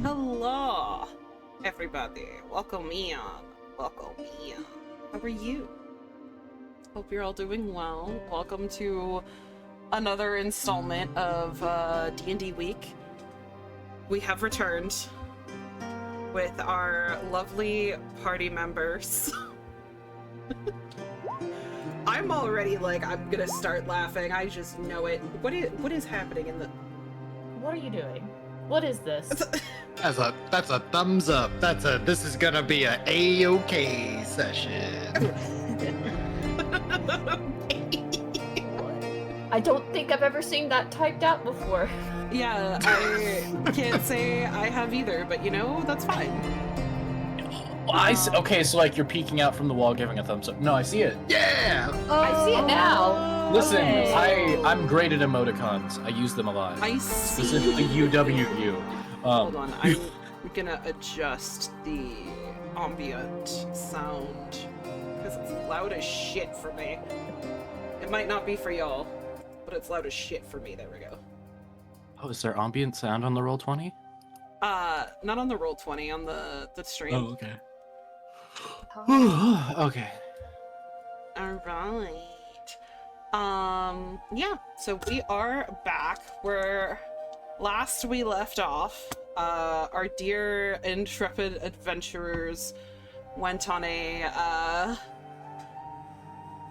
Hello, everybody. Welcome in. Welcome in. How are you? Hope you're all doing well. Welcome to another installment of D&D Week. We have returned with our lovely party members. I'm already like, I'm gonna start laughing. I just know it. What is happening in the... What are you doing? What is this? That's a thumbs up. This is gonna be a A-OK session. I don't think I've ever seen that typed out before. Yeah, I can't say I have either, but you know, that's fine. Well, okay, so like you're peeking out from the wall giving a thumbs up. No, I see it. Yeah! I see it now. Listen, Okay. I'm great at emoticons. I use them a lot. I see. Specifically UWU. Hold on, I'm gonna adjust the ambient sound because it's loud as shit for me. It might not be for y'all, but it's loud as shit for me. There we go. Oh, is there ambient sound on the Roll20? Not on the Roll20, on the stream. Oh, okay. Okay. Alright. Yeah, so we are back where last we left off. Our dear intrepid adventurers went on a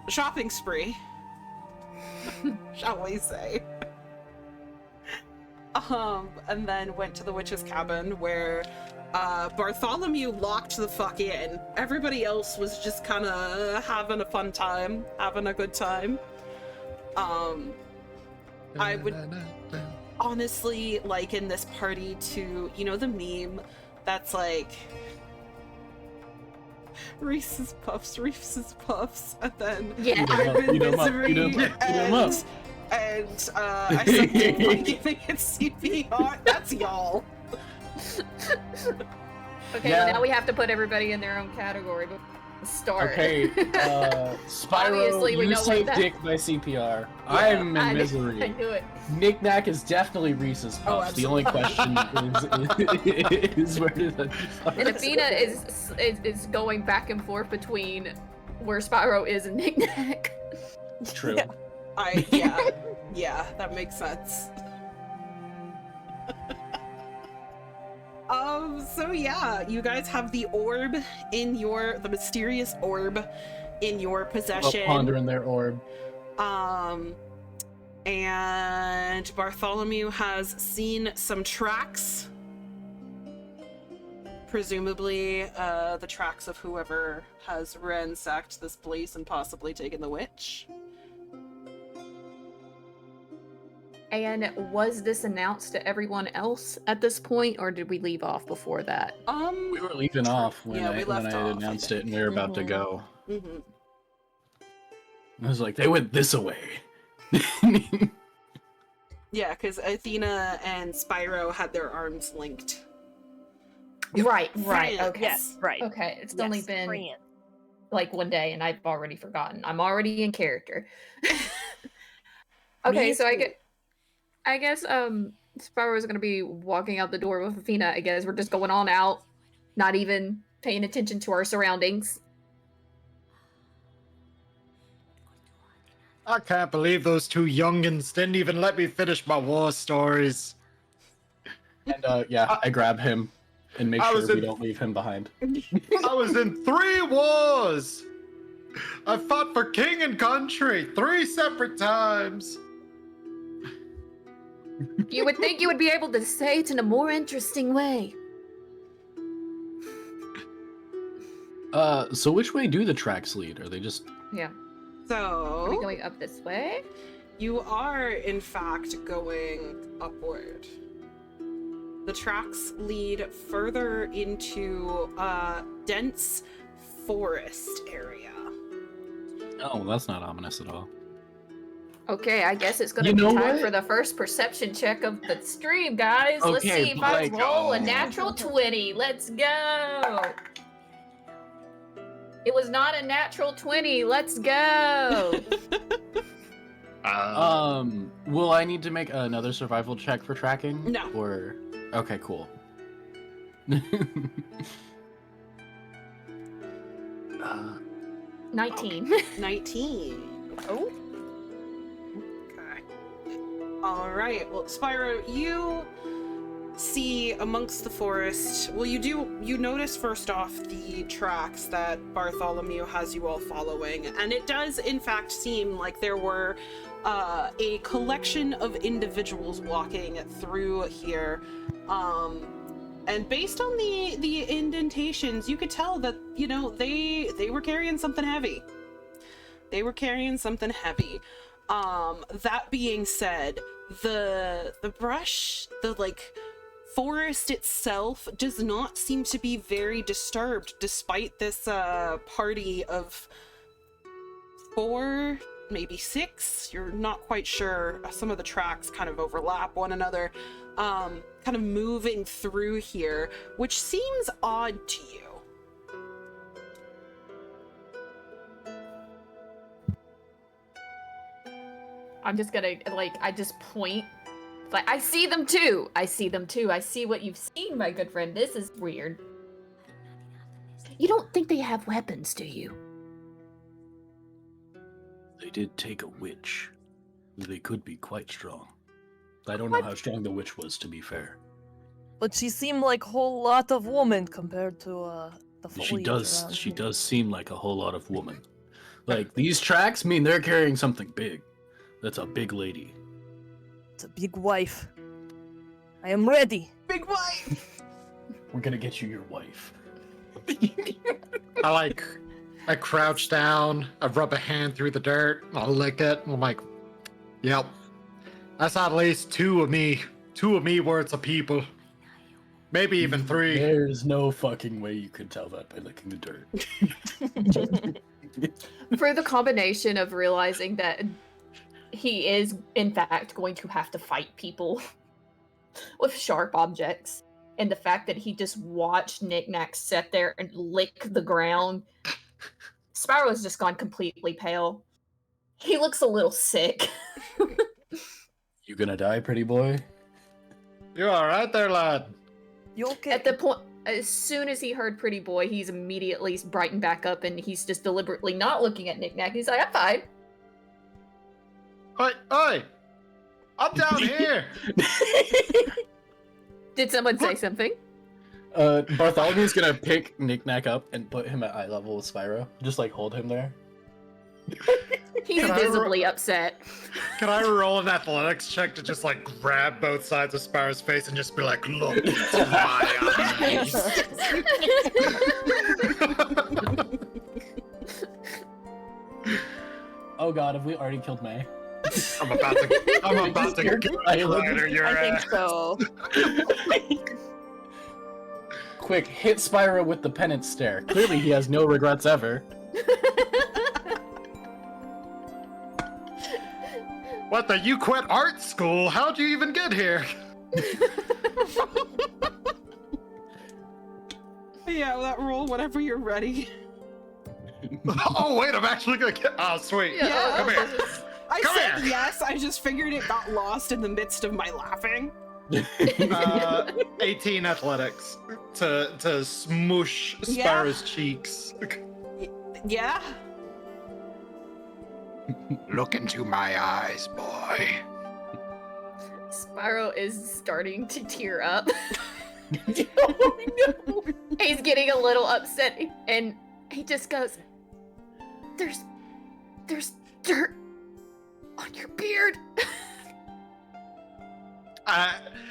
shopping spree, shall we say. And then went to the witch's cabin where Bartholomew locked the fuck in. Everybody else was just kind of having a fun time, having a good time. I would honestly liken this party to, you know, the meme that's like Reese's Puffs, and then Yeah. urban Eat 'em up, misery, eat 'em up, eat 'em up. and I sucked by giving it CPR. That's y'all. Okay, Yeah. well, now we have to put everybody in their own category before we start. Okay, Spyro, Obviously, we you know what saved that- Dick by CPR. I'm in I misery. knew it. Knick-Knack is definitely Reese's Puffs. The only question is where did that And Athena is going back and forth between where Spyro is and Knick-Knack. True. Yeah, that makes sense. So yeah, you guys have the orb in the mysterious orb in your possession. Pondering their orb. And Bartholomew has seen some tracks. Presumably, the tracks of whoever has ransacked this place and possibly taken the witch. And was this announced to everyone else at this point, or did we leave off before that? We were leaving off when Yeah, we I left off, I announced it think. and we were about to go. Mm-hmm. I was like, they went this away. Yeah, because Athena and Spyro had their arms linked. Right, France. okay. Yes, right. Okay, it's Yes, only been France. like one day and I've already forgotten. I'm already in character. Okay, Me so too. I guess Spyro is gonna be walking out the door with Athena. I guess we're just going on out, not even paying attention to our surroundings. I can't believe those two youngins didn't even let me finish my war stories. And yeah, I grab him and make I sure was we in- don't leave him behind. I was in 3 wars! I fought for king and country 3 separate times. You would think you would be able to say it in a more interesting way. So which way do the tracks lead? Are they just... Yeah. Are we So, going up this way? you are, in fact, going upward. The tracks lead further into a dense forest area. Oh, well, that's not ominous at all. Okay, I guess it's gonna You be know time what? for the first perception check of the stream, guys. Let's Okay, see if but I like, roll a oh. natural 20. Let's go. It was not a natural 20. Let's go. Will I need to make another survival check for tracking? No. Or okay, cool. 19. 19. Oh. Okay. Alright, well, Spyro, you see amongst the forest, well, you notice first off the tracks that Bartholomew has you all following, and it does in fact seem like there were a collection of individuals walking through here. And based on the indentations, you could tell that, you know, they were carrying something heavy. They were carrying something heavy. That being said, the brush, the like forest itself does not seem to be very disturbed, despite this party of 4, maybe 6. You're not quite sure. Some of the tracks kind of overlap one another. Kind of moving through here, which seems odd to you. I'm just gonna, like, I just point. It's like, I see them too! I see them too. I see what you've seen, my good friend. This is weird. You don't think they have weapons, do you? They did take a witch. They could be quite strong. I don't know how strong the witch was, to be fair. But she seemed like a whole lot of woman compared to the foliage She around does seem like a whole lot of woman. Like, these tracks mean they're carrying something big. That's a big lady. It's a big wife. I am ready. Big wife! We're gonna get you your wife. I crouch down, I rub a hand through the dirt, I lick it, and I'm like, yep. That's at least 2 of me. 2 of me worth of people. Maybe even 3. There's no fucking way you could tell that by licking the dirt. For the combination of realizing that he is, in fact, going to have to fight people with sharp objects, and the fact that he just watched Knick-Knack sit there and lick the ground, Spyro's just gone completely pale. He looks a little sick. You gonna die, pretty boy? You alright there, lad? You okay? At the point, as soon as he heard Pretty Boy, he's immediately brightened back up, and he's just deliberately not looking at Knick-Knack. He's like, I'm fine. Oi! I'm down here! Did someone say something? Bartholomew's gonna pick Knick-Knack up and put him at eye level with Spyro. Just, like, hold him there. He's Can I visibly upset. Can I roll an athletics check to just like grab both sides of Spyro's face and just be like, look into my eyes? Oh god, have we already killed May? I'm about to get under your I think ass. so. Quick, hit Spyro with the penance stare. Clearly he has no regrets ever. What the? You quit art school? How'd you even get here? Yeah, that roll whenever you're ready. Oh wait, I'm actually gonna get. Oh sweet. Yeah. Come here. I Come said here. yes, I just figured it got lost in the midst of my laughing. 18 athletics to smoosh Yeah. Spyro's cheeks. Yeah? Look into my eyes, boy. Spyro is starting to tear up. Oh no! He's getting a little upset, and he just goes, There's dirt on your beard.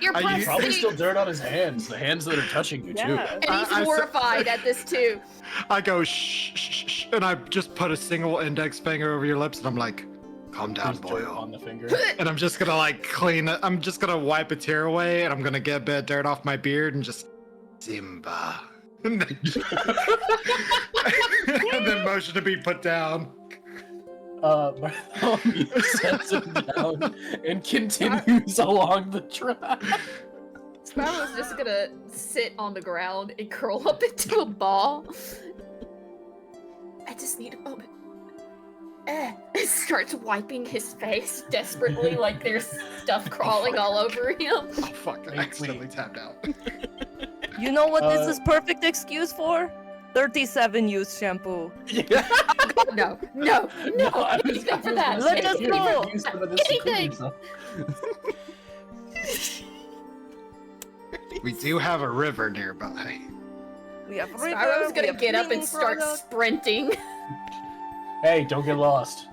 You're Are you- pressing. Probably still dirt on his hands. The hands that are touching you, too. Yeah. And he's I- horrified at this too. I go shh, shh, shh, and I just put a single index finger over your lips, and I'm like, calm down, There's dirt boy. on the finger. And I'm just gonna like clean it. I'm just gonna wipe a tear away, and I'm gonna get a bit of dirt off my beard and just Simba. And then motion to be put down. Bartholomew sets him down and continues along the track. Spyro's just gonna sit on the ground and curl up into a ball. I just need a moment. just starts wiping his face desperately, like there's stuff crawling all over him. Oh fuck! I accidentally tapped out. You know what this is perfect excuse for? 37 use shampoo. No, anything for that. Let us go. Anything. We do have a river nearby. We have river, Spyro's we gonna have get up and cleaning start products. sprinting. Hey, don't get lost.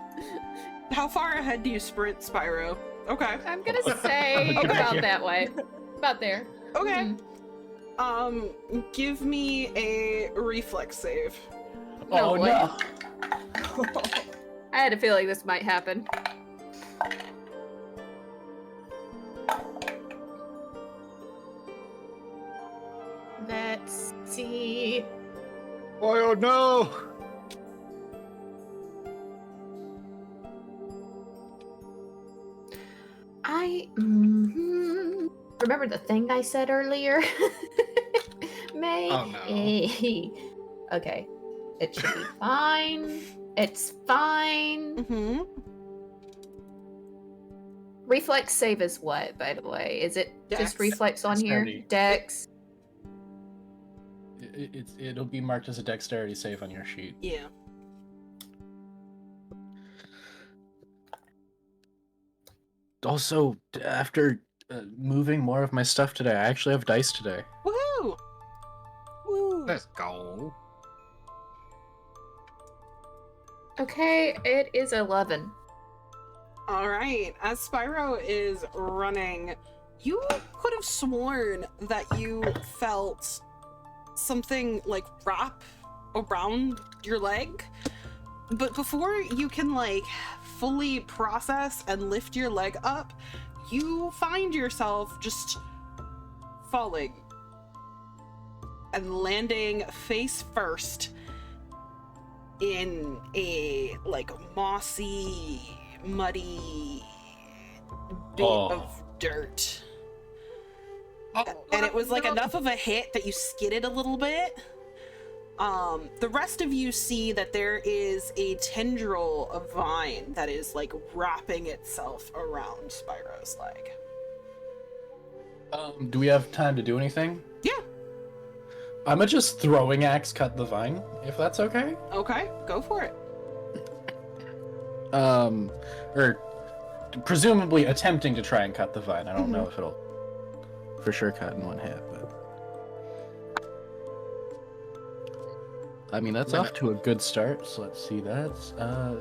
How far ahead do you sprint, Spyro? Okay. I'm gonna say Okay. about that way. About there. Okay. Mhm. Give me a reflex save. No Oh way. no. I had a feeling this might happen. Let's see. Oh no! Remember the thing I said earlier? May. Oh, no. Okay. It should be fine. It's fine. Mm-hmm. Reflex save is what, by the way? Is it Dex. just reflex on here? Dexterity. Dex. It'll be marked as a dexterity save on your sheet. Yeah. Also, after moving more of my stuff today, I actually have dice today. Woohoo! Woo. Let's go. Okay, it is 11. All right. As Spyro is running, you could have sworn that you felt something like wrap around your leg, but before you can like fully process and lift your leg up, you find yourself just falling and landing face first in a like mossy, muddy bit Oh. of dirt. Oh, And it was like enough of a hit that you skidded a little bit. The rest of you see that there is a tendril of vine that is like wrapping itself around Spyro's leg. Do we have time to do anything? Yeah. I'm gonna just throwing axe cut the vine, if that's okay. Okay, go for it. Or presumably attempting to try and cut the vine. I don't know if it'll for sure cut in one hit, but I mean that's off to a good start. So let's see, that's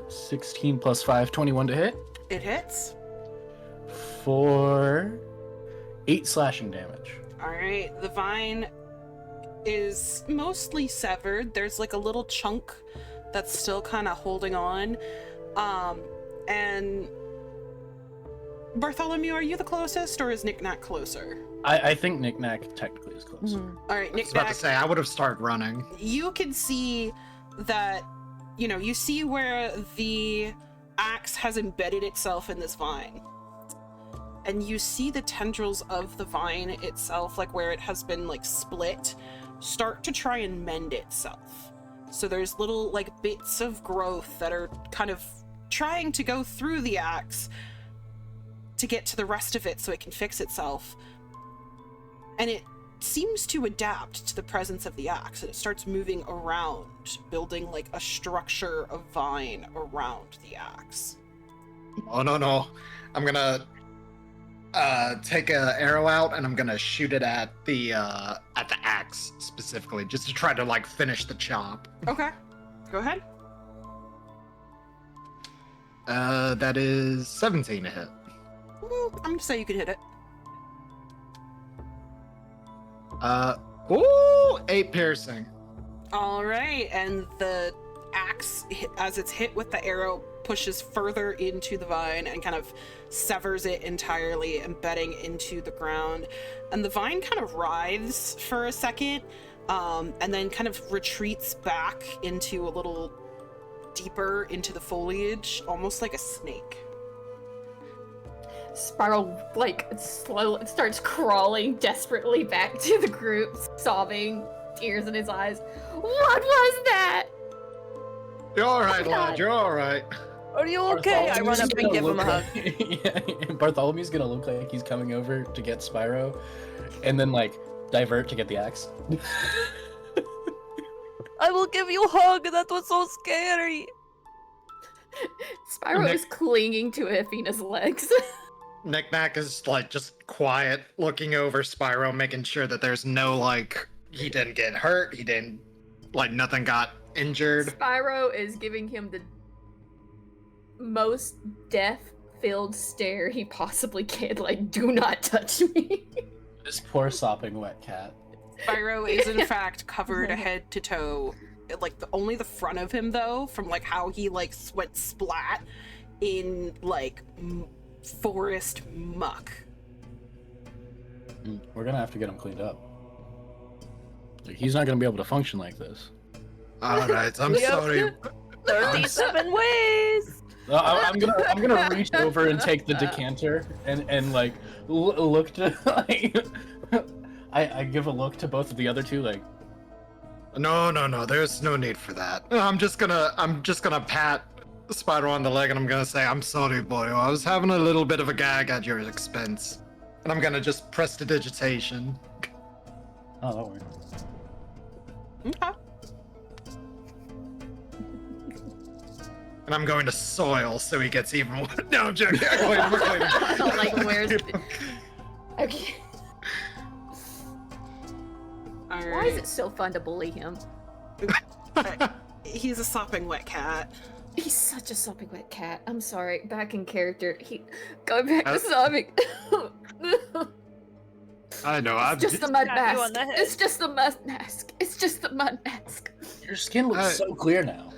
16 plus 5, 21 to hit It hits. for 8 slashing damage. All right, the vine is mostly severed. There's like a little chunk that's still kind of holding on. And Bartholomew, are you the closest, or is Knick-Knack closer? I think Knick-Knack technically is closer. All right, I was about to Knick-Knack, say I would have started running. you can see that, you know, you see where the axe has embedded itself in this vine. And you see the tendrils of the vine itself, like where it has been like split, start to try and mend itself. So there's little like bits of growth that are kind of trying to go through the axe to get to the rest of it so it can fix itself. And it seems to adapt to the presence of the axe, and it starts moving around, building like a structure of vine around the axe. Oh no! I'm gonna take an arrow out and I'm gonna shoot it at the axe specifically, just to try to like finish the chop. Okay, go ahead. That is 17 to hit. I'm gonna say you could hit it. Ooh, 8 piercing. All right, and the axe, as it's hit with the arrow, pushes further into the vine and kind of severs it entirely, embedding into the ground. And the vine kind of writhes for a second, and then kind of retreats back into a little deeper into the foliage, almost like a snake. Spiral, like, slowly starts crawling desperately back to the group, sobbing, tears in his eyes. What was that? You're all right, Oh, God. lad. You're all right. Are you okay? I run up and give him a hug. Yeah, Bartholomew's gonna look like he's coming over to get Spyro, and then like divert to get the axe. I will give you a hug. That was so scary. Spyro is clinging to Athena's legs. Knick-Knack is like just quiet, looking over Spyro, making sure that there's no like he didn't get hurt, he didn't like nothing got injured. Spyro is giving him the most death-filled stare he possibly can. Like, do not touch me. This poor sopping wet cat. Spyro is in fact covered head to toe, like only the front of him though, from like how he like went splat in like forest muck. We're gonna have to get him cleaned up. He's not gonna be able to function like this. All right, I'm Yep. sorry. 37 ways. I'm gonna reach over and take the decanter and like look to like I give a look to both of the other two like No, there's no need for that. I'm just gonna pat Spyro on the leg and I'm gonna say, I'm sorry, boy. I was having a little bit of a gag at your expense. And I'm gonna just press the digitation. oh that works. Okay. And I'm going to soil so he gets even more. No, I'm joking. I'm Like, where's the... Okay. Why is it so fun to bully him? He's a sopping wet cat. He's such a sopping wet cat. I'm sorry. Back in character. Going back to sobbing. I know. It's just the mud Pat you on mask. the head. It's just the mud mask. It's just the mud mask. Your skin looks so clear now.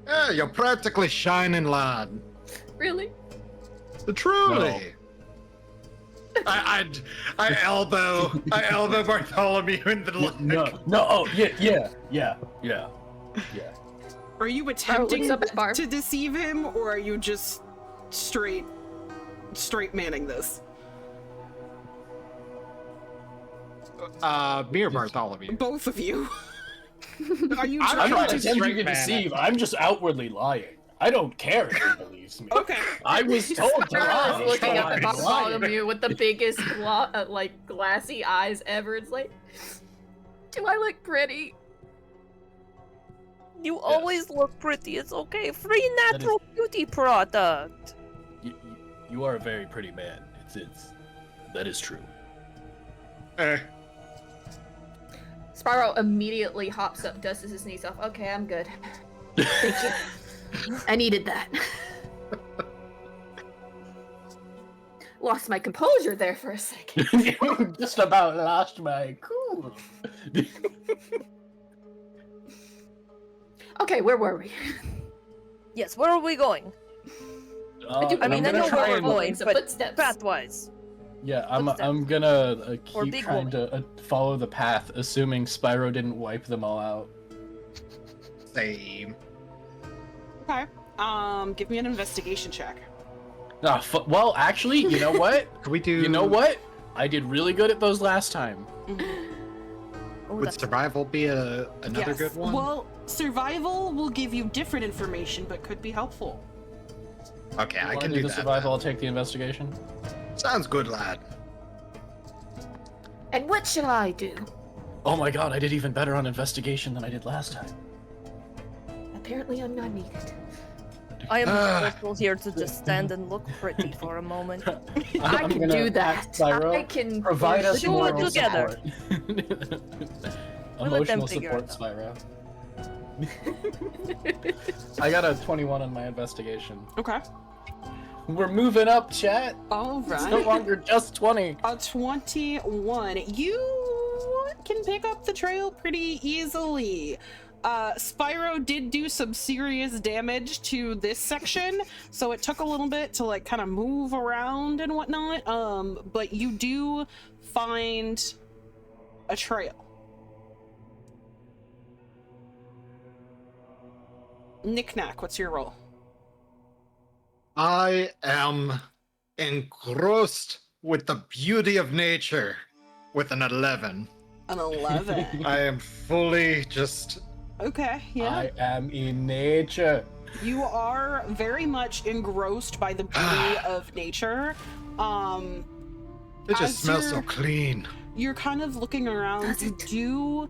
Yeah, you're practically shining, lad. Really? Truly. I elbow Bartholomew in the leg. No, oh yeah. Are you attempting looks up at Barb. to deceive him, or are you just straight manning this? Me or Bartholomew? Both of you. Are you I'm I'm trying not to... attempting to deceive. I'm just outwardly lying. I don't care if he believes me. Okay. I was told to lie. Spyro is looking up at I'm lying. Bartholomew with the biggest, like, glassy eyes ever. It's like, do I look pretty? You always look pretty. It's okay. Free natural beauty product. You are a very pretty man. That is true. Spyro immediately hops up, dusts his knees off. Okay, I'm good. Thank you. I needed that. Lost my composure there for a second. Just about lost my cool. Okay, where were we? Yes, where are we going? I mean, I know where we're going, So but footsteps. pathwise. Yeah, I'm Footsteps. gonna Or keep big trying to follow the path, assuming Spyro didn't wipe them all out. Same. Okay. Give me an investigation check. Ah, well, actually, you know what? Can we do? You know what? I did really good at those last time. Oh, Would that's survival be another Yes. good one? Well, survival will give you different information, but could be helpful. Okay, I Wanna can do the that. survival. I'll take the investigation. Sounds good, lad. And what should I do? Oh my god, I did even better on investigation than I did last time. Apparently I'm not needed. I am also here to just stand and look pretty for a moment. I I'm can gonna do that. ask Spyro, I can provide us Do it moral together. support. We'll let them Emotional figure it support, Spyro. I got a 21 on my investigation. Okay. We're moving up, chat. All It's no right. longer just 20. A 21. You can pick up the trail pretty easily. Spyro did do some serious damage to this section, so it took a little bit to like kind of move around and whatnot. But you do find a trail. Knick-Knack, what's your roll? I am engrossed with the beauty of nature with an 11. An 11. I am fully just Okay, yeah. I am in nature. You are very much engrossed by the beauty of nature. It just As smells so you're- clean. You're kind of looking around. You do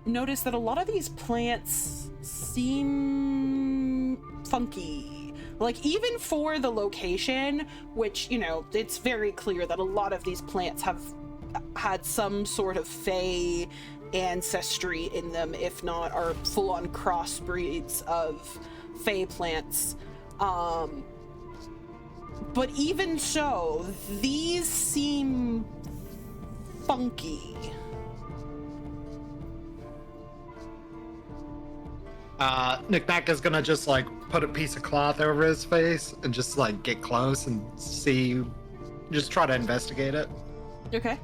notice that a lot of these plants seem funky. Like, even for the location, which, you know, it's very clear that a lot of these plants have had some sort of fey ancestry in them, if not are full-on crossbreeds of fey plants. But even so, these seem funky. Knick-Knack is gonna just like put a piece of cloth over his face and just like get close and see, just try to investigate it. Okay.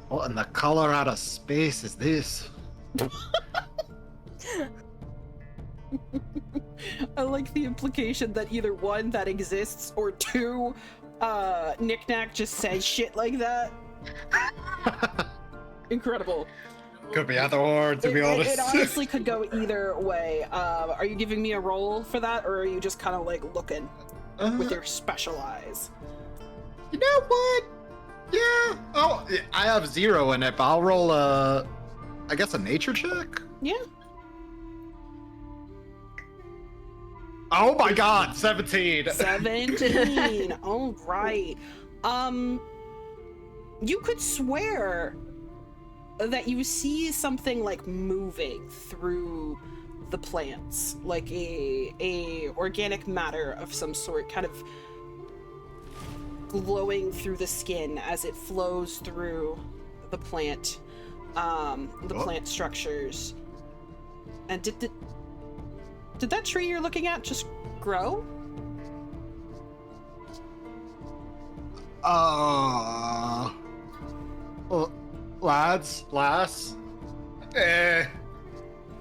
What in the color out of space is this? I like the implication that either one, that exists, or two, Knick-Knack just says shit like that. Incredible. Could be either or, to be honest. It honestly could go either way. Are you giving me a roll for that, or are you just kind of like looking with your special eyes? You know what? Yeah. Oh, I have 0 in it, but I'll roll I guess a nature check? Yeah. Oh my god, 17! 17. All right. You could swear that you see something like moving through the plants, like a organic matter of some sort, kind of glowing through the skin as it flows through the plant, plant structures. And did that tree you're looking at just grow? Well, lass,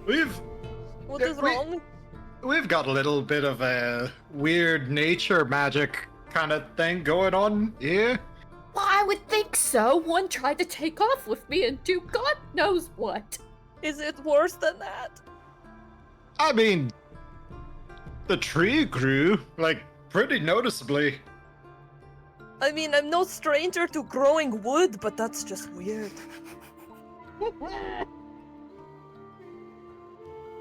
we've What is wrong? we've got a little bit of a weird nature magic kind of thing going on here. Well, I would think so. One tried to take off with me and do God knows what. Is it worse than that? I mean, the tree grew, like, pretty noticeably. I mean, I'm no stranger to growing wood, but that's just weird.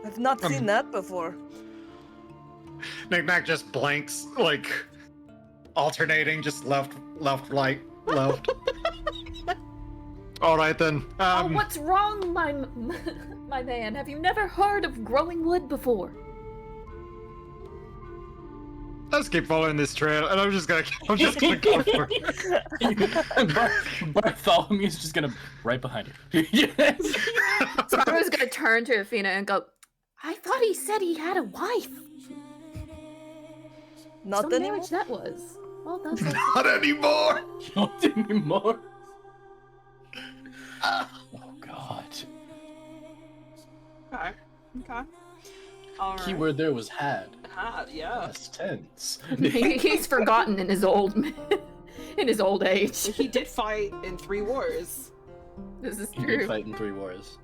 I've not seen that before. Knick-Knack just blanks, like, alternating, just left, right, left. All right, then. Oh, what's wrong, my man? Have you never heard of growing wood before? Let's keep following this trail, and I'm just gonna go for it. Bartholomew's just gonna right behind you. So I was gonna turn to Athena and go, I thought he said he had a wife. Not Some anymore. marriage that was. Well done. Not anymore. Not anymore. Oh god. Okay. All right. Keyword there was had. Yeah. Past tense. He's forgotten in his old age. He did fight in 3 wars. This is He did true. fight in 3 wars.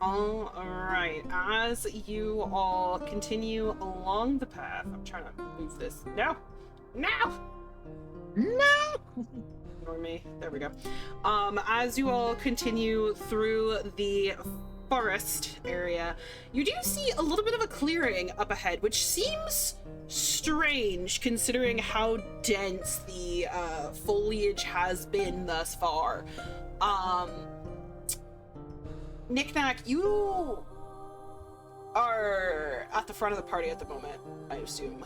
All right. As you all continue along the path, I'm trying to move this. No. Ignore me. There we go. As you all continue through the forest area, you do see a little bit of a clearing up ahead, which seems strange considering how dense the foliage has been thus far. Knick-Knack, you are at the front of the party at the moment, I assume.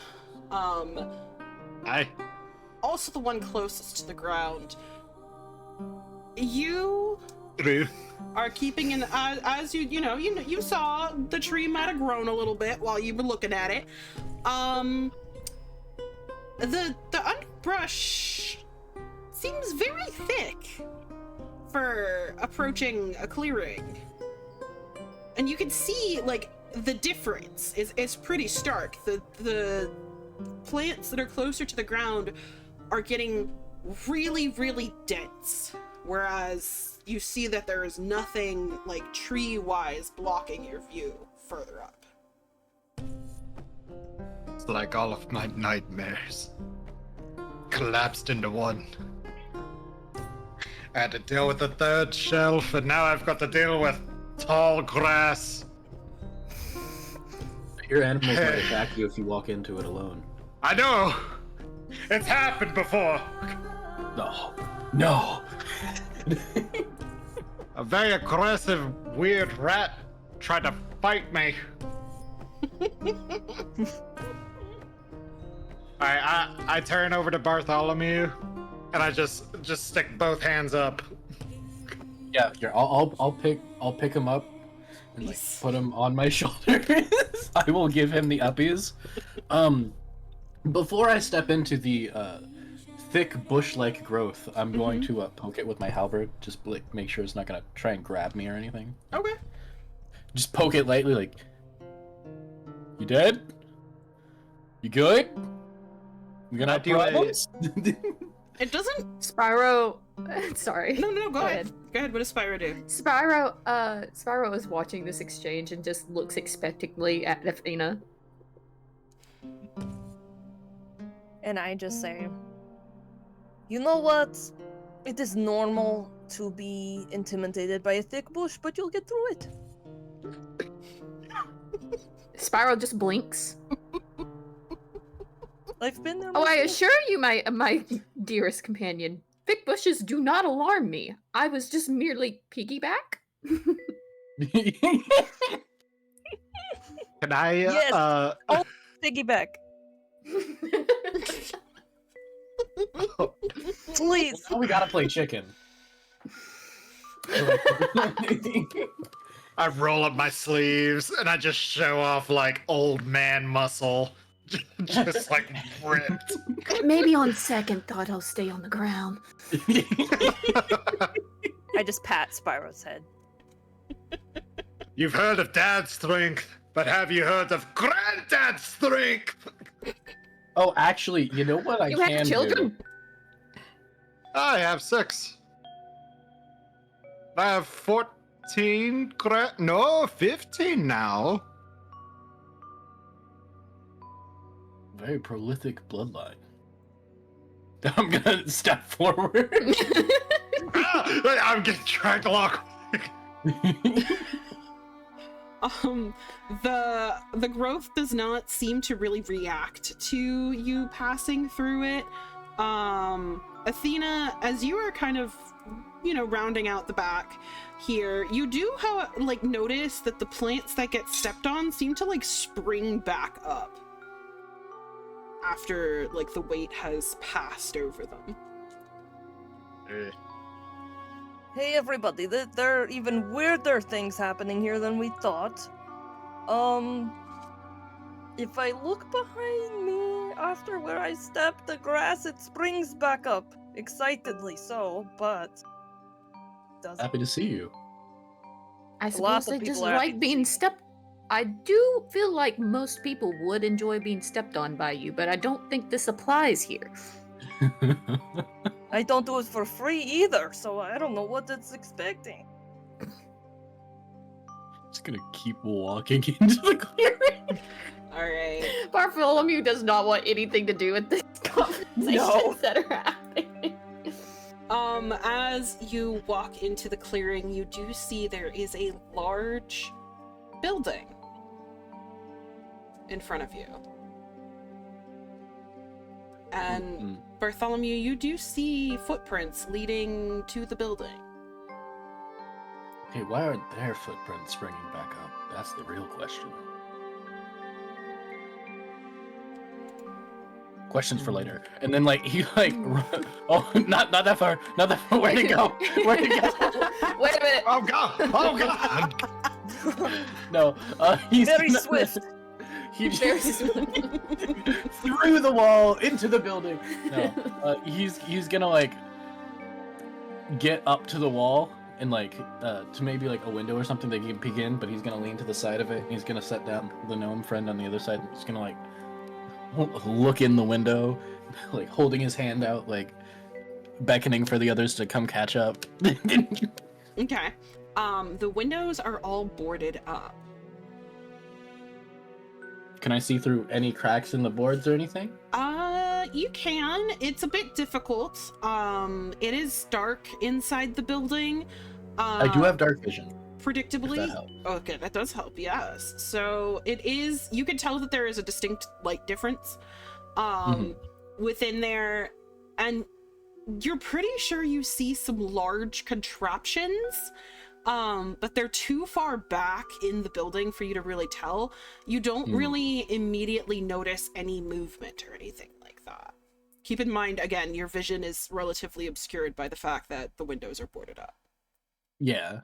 Aye. Also the one closest to the ground. You True. are keeping an as you saw the tree might have grown a little bit while you were looking at it. The underbrush seems very thick for approaching a clearing. And you can see like the difference is pretty stark. The plants that are closer to the ground are getting really, really dense, whereas you see that there is nothing like tree-wise blocking your view further up. It's like all of my nightmares collapsed into one. I had to deal with the third shelf, and now I've got to deal with tall grass. Your animals might attack you if you walk into it alone. I know! It's happened before! No. A very aggressive, weird rat tried to fight me. I turn over to Bartholomew, and I just stick both hands up. Yeah, here, I'll pick him up and like, put him on my shoulders. I will give him the uppies. Before I step into the thick bush-like growth, I'm going to poke it with my halberd, just like make sure it's not gonna try and grab me or anything. Okay. Just poke it lightly, like, you dead? You good? You gonna have problems? It doesn't... Spyro... Sorry. No, go ahead. Go ahead, what does Spyro do? Spyro is watching this exchange and just looks expectantly at Athena. And I just say, you know what? It is normal to be intimidated by a thick bush, but you'll get through it. Spyro just blinks. I've been there. Oh, I myself. assure you, my dearest companion, thick bushes do not alarm me. I was just merely piggyback. Can I, Yes. Piggyback. Please. Now we gotta play chicken. I roll up my sleeves, and I just show off, like, old man muscle. Just, like, ripped. Maybe on second thought I'll stay on the ground. I just pat Spyro's head. You've heard of dad's strength, but have you heard of granddad's strength? Oh, actually, you know what I You can have children? I have 6. I have 14 no, 15 now. Very prolific bloodline. I'm gonna step forward. I'm getting dragged along. The growth does not seem to really react to you passing through it. Athena, as you are kind of, rounding out the back here, you do notice that the plants that get stepped on seem to spring back up after the weight has passed over them. Hey everybody, there are even weirder things happening here than we thought. If I look behind me after where I stepped, the grass, it springs back up. Excitedly so, but... doesn't. Happy to see you. I Lots suppose of they just people are happy like to being see you. stepped. I do feel like most people would enjoy being stepped on by you, but I don't think this applies here. I don't do it for free either, so I don't know what it's expecting. Just gonna keep walking into the clearing. Alright. Bartholomew does not want anything to do with this conversations No. that are happening. As you walk into the clearing, you do see there is a large building in front of you. And Bartholomew, you do see footprints leading to the building. Okay, why aren't their footprints springing back up? That's the real question. Questions for later. And then he oh, not that far, where'd it go? Where'd it go? Wait a minute. Oh god! Oh god! No, he's Very swift. He Very just swift. through the wall into the building. No, he's gonna get up to the wall and to maybe a window or something that he can peek in, but he's gonna lean to the side of it. And he's gonna set down the gnome friend on the other side. And he's gonna look in the window, holding his hand out, beckoning for the others to come catch up. Okay. The windows are all boarded up. Can I see through any cracks in the boards or anything? You can. It's a bit difficult. It is dark inside the building. I do have dark vision. Predictably. If that helps. Okay, that does help, yes. So it is, you can tell that there is a distinct light difference within there, and you're pretty sure you see some large contraptions, but they're too far back in the building for you to really tell. You don't really immediately notice any movement or anything like that. Keep in mind, again, your vision is relatively obscured by the fact that the windows are boarded up. Yeah.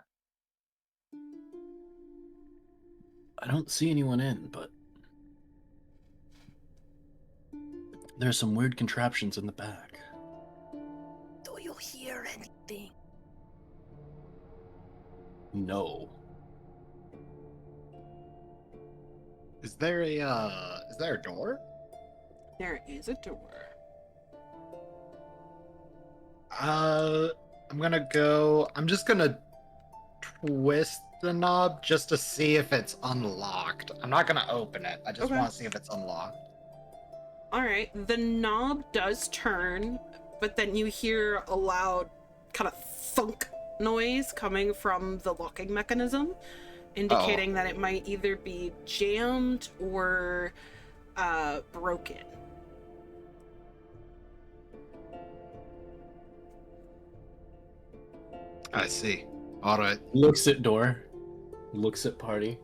I don't see anyone in, but there's some weird contraptions in the back. Do you hear anything? No. Is there a door? There is a door. I'm just gonna twist the knob just to see if it's unlocked. I'm not gonna open it. I just Okay. want to see if it's unlocked. All right, the knob does turn, but then you hear a loud kind of thunk noise coming from the locking mechanism, indicating that it might either be jammed or broken. I see. All right. Looks at door. Looks at party.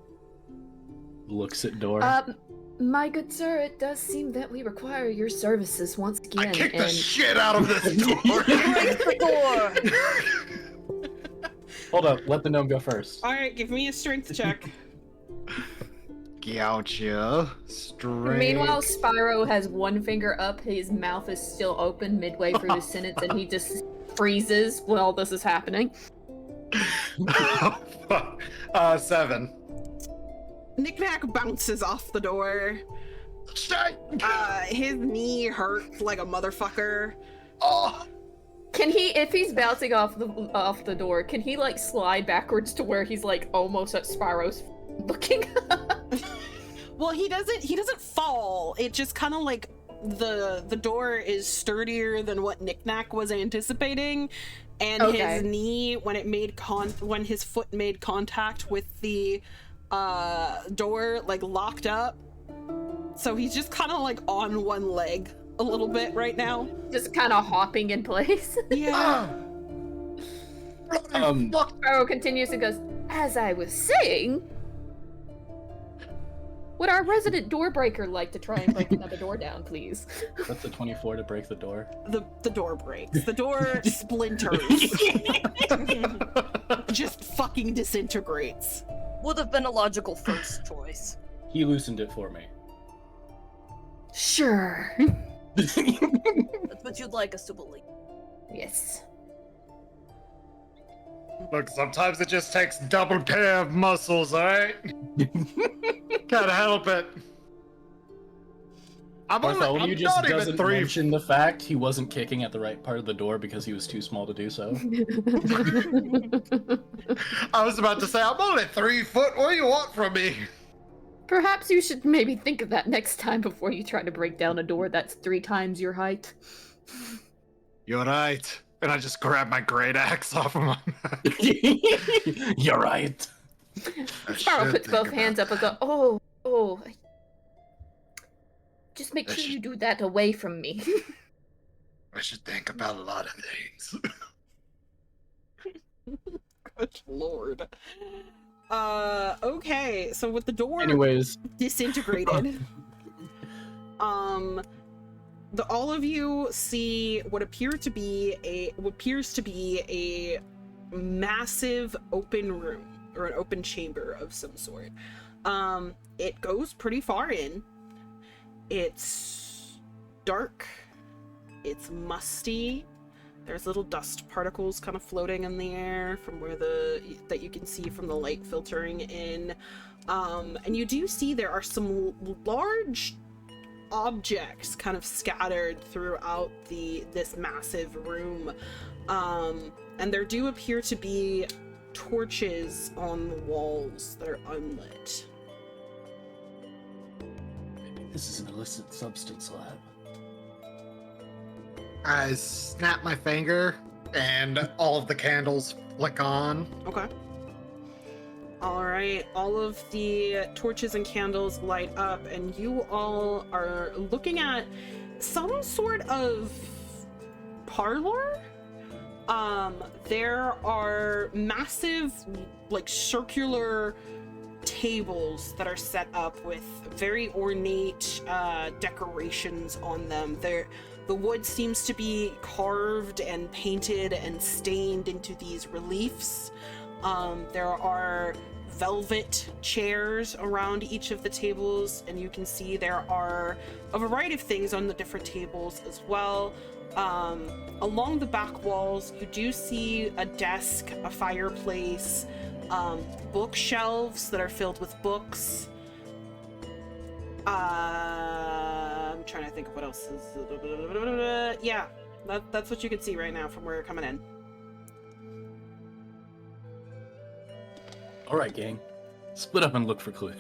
Looks at door. My good sir, it does seem that we require your services once again. I kicked the shit out of this door. Break the door! Hold up, let the gnome go first. All right, give me a strength check. Gotcha. Straight. Meanwhile, Spyro has one finger up, his mouth is still open midway through the sentence, and he just freezes while this is happening. 7. Knick-Knack bounces off the door. Shit. His knee hurts like a motherfucker. Oh. Can he, if he's bouncing off the door, can he like slide backwards to where he's like almost at Spyro's looking? Well, he doesn't fall. It just kind of like the door is sturdier than what Knick-Knack was anticipating, and his knee, when his foot made contact with the door, like locked up. So he's just kind of like on one leg a little bit right now. Just kind of hopping in place. Yeah. Spyro continues and goes, as I was saying, would our resident door breaker like to try and break another door down, please? That's a 24 to break the door. The door breaks. The door splinters. Just fucking disintegrates. Would have been a logical first choice. He loosened it for me. Sure. That's what you'd like us to believe. Yes. Look, sometimes it just takes double pair of muscles, alright? Can't help it. Bartholomew just not even doesn't 3. mention the fact he wasn't kicking at the right part of the door because he was too small to do so. I was about to say, I'm only 3 foot. What do you want from me? Perhaps you should maybe think of that next time before you try to break down a door that's 3 times your height. You're right. And I just grab my great axe off of my back. You're right. Sparrow puts both hands up and goes, oh. Just make sure you do that away from me. I should think about a lot of things. Good lord. Okay, so with the door Anyways. disintegrated, all of you see what appears to be a massive open room, or an open chamber of some sort. It goes pretty far in. It's dark. It's musty. There's little dust particles kind of floating in the air from that you can see from the light filtering in. And you do see there are some large objects kind of scattered throughout this massive room. And there do appear to be torches on the walls that are unlit. Maybe this is an illicit substance lab. I snap my finger, and all of the candles flick on. Okay. All right, all of the torches and candles light up, and you all are looking at some sort of parlor. There are massive, like, circular tables that are set up with very ornate decorations on them. The wood seems to be carved and painted and stained into these reliefs. There are velvet chairs around each of the tables, and you can see there are a variety of things on the different tables as well. Along the back walls, you do see a desk, a fireplace, bookshelves that are filled with books. I'm trying to think of what else is. Yeah, that's what you can see right now from where you're coming in. All right, gang. Split up and look for clues.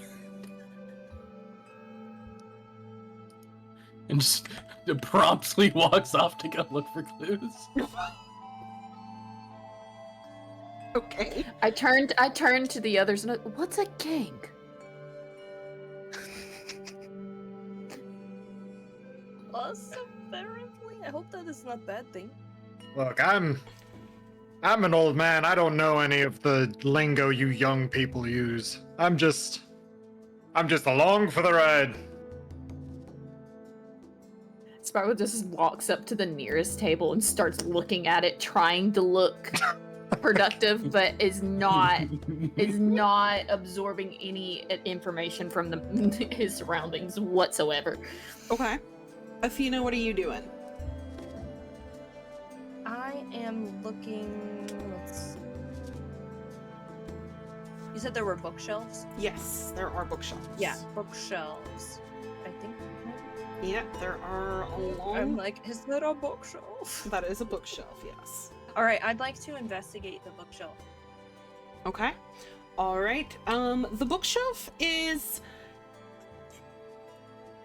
And just promptly walks off to go look for clues. Okay. I turned to the others and what's a gang? Us, apparently? I hope that is not a bad thing. Look, I'm an old man. I don't know any of the lingo you young people use. I'm just along for the ride. Sparrow just walks up to the nearest table and starts looking at it, trying to look productive, but is not absorbing any information from his surroundings whatsoever. Okay. Athena, what are you doing? I am looking. Let's see. You said there were bookshelves? Yes, there are bookshelves. Yeah, bookshelves. I think. Yeah, there are along. I'm like, is there a bookshelf? That is a bookshelf, yes. Alright, I'd like to investigate the bookshelf. Okay. Alright. The bookshelf is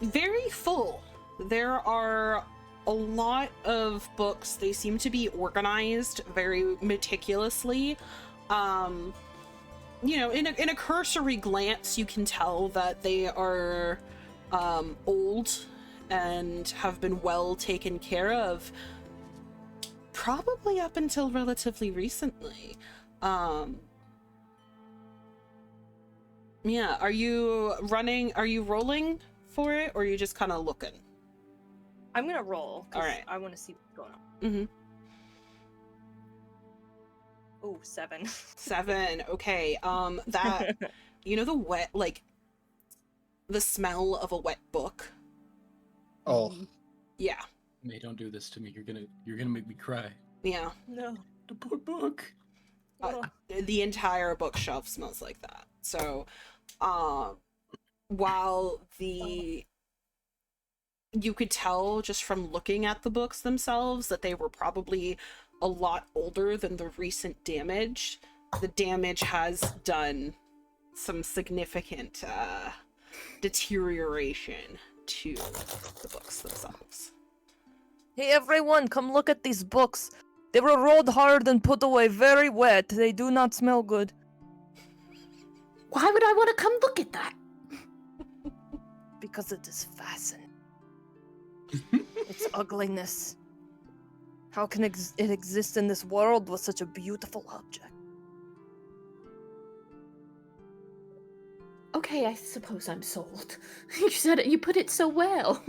very full. There are a lot of books. They seem to be organized very meticulously. You know, in a cursory glance, you can tell that they are old and have been well taken care of, probably up until relatively recently. Yeah, are you rolling for it, or are you just kind of looking? I'm gonna roll, 'cause Alright. I want to see what's going on. Mm-hmm. Oh, 7. 7. Okay. That, you know, the wet, like, the smell of a wet book. Oh, Yeah. May, don't do this to me. You're gonna make me cry. Yeah. No. The poor book. The entire bookshelf smells like that. So, while you could tell just from looking at the books themselves that they were probably a lot older than the recent damage, the damage has done some significant deterioration to the books themselves. Hey everyone, come look at these books. They were rolled hard and put away very wet. They do not smell good. Why would I want to come look at that? Because it is fascinating. Its ugliness. How can it exist in this world with such a beautiful object? Okay, I suppose I'm sold. You said it. You put it so well.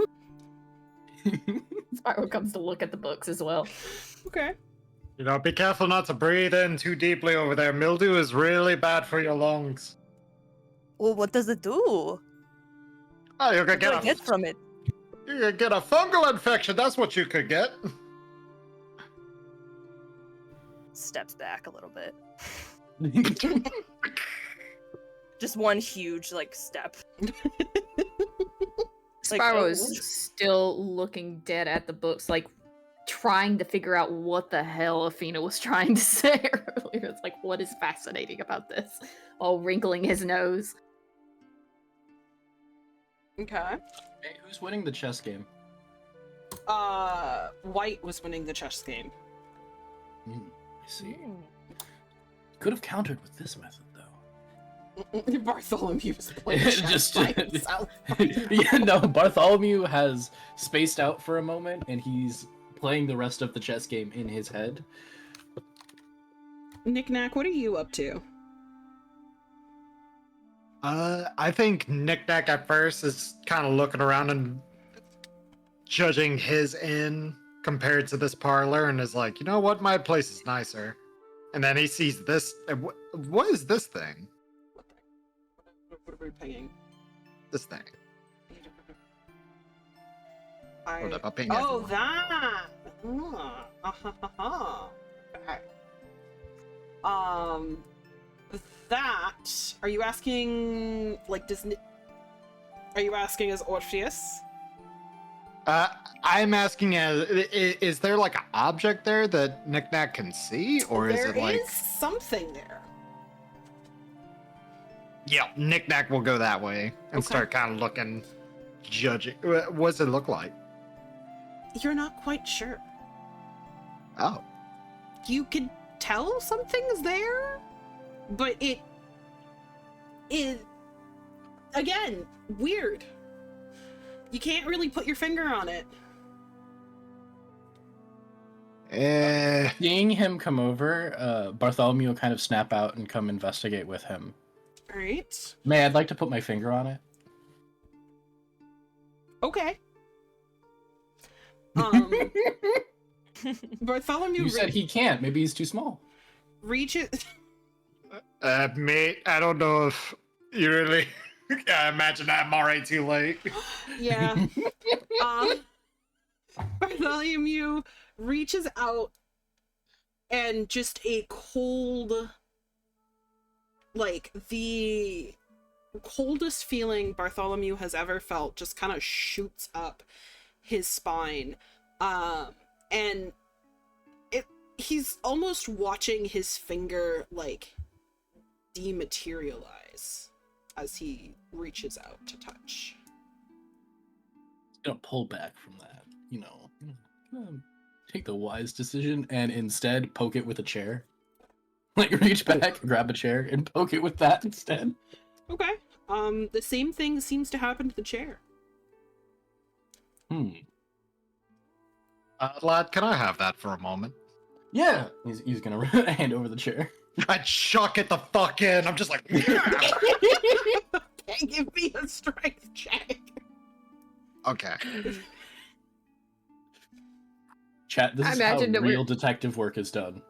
Spyro comes to look at the books as well. Okay. you know, be careful not to breathe in too deeply over there. Mildew is really bad for your lungs. Well, what does it do? Oh, you could What do I get get from it? you could get a fungal infection. That's what you could get. Steps back a little bit. Just one huge, like, step. Like, Spyro oh, is still looking dead at the books, like trying to figure out what the hell Athena was trying to say earlier. It's like, what is fascinating about this? While wrinkling his nose. Okay. Hey, who's winning the chess game? White was winning the chess game. I see. Could have countered with this method, though. Bartholomew was playing chess Just by himself. yeah, no. Bartholomew has spaced out for a moment, and he's playing the rest of the chess game in his head. Knick-Knack, what are you up to? I think Knick-Knack at first is kind of looking around and judging his inn compared to this parlor, and is like, you know what, my place is nicer. And then he sees this. What is this thing? What are we paying? This thing. I... I'm paying Oh, everyone. that! Okay. That... Are you asking, like, Are you asking as Orpheus? I'm asking, is there like an object there that Knick-Knack can see, or is it like... There is something there. Yeah, Knick-Knack will go that way and Okay. start kind of looking, judging. What does it look like? You're not quite sure. Oh. You could tell something's there, but it is, again, weird. You can't really put your finger on it. Seeing him come over, Bartholomew will kind of snap out and come investigate with him. Alright. May, I'd like to put my finger on it. Okay. Bartholomew You said he can't. Maybe he's too small. reaches... Mate, I don't know if you really... I imagine I'm already too late. Yeah. Bartholomew reaches out and just a cold, like the coldest feeling Bartholomew has ever felt just kind of shoots up his spine. And he's almost watching his finger like dematerialize as he reaches out to touch. He's gonna pull back from that, take the wise decision and instead poke it with a chair. Like reach back, grab a chair, and poke it with that instead. Okay. The same thing seems to happen to the chair. Lad, can I have that for a moment? Yeah. He's gonna hand over the chair. I chuck it the fuck in. I'm just like, Okay, give me a strength check. okay. Chat, this I is how imagine that real detective work is done.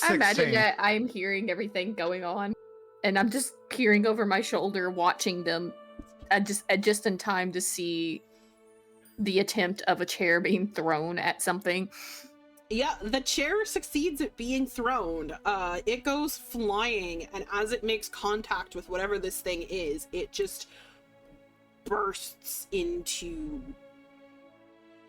I imagine 16. that I'm hearing everything going on, and I'm just peering over my shoulder, watching them, just in time to see the attempt of a chair being thrown at something. Yeah, the chair succeeds at being thrown. It goes flying, and as it makes contact with whatever this thing is, it just bursts into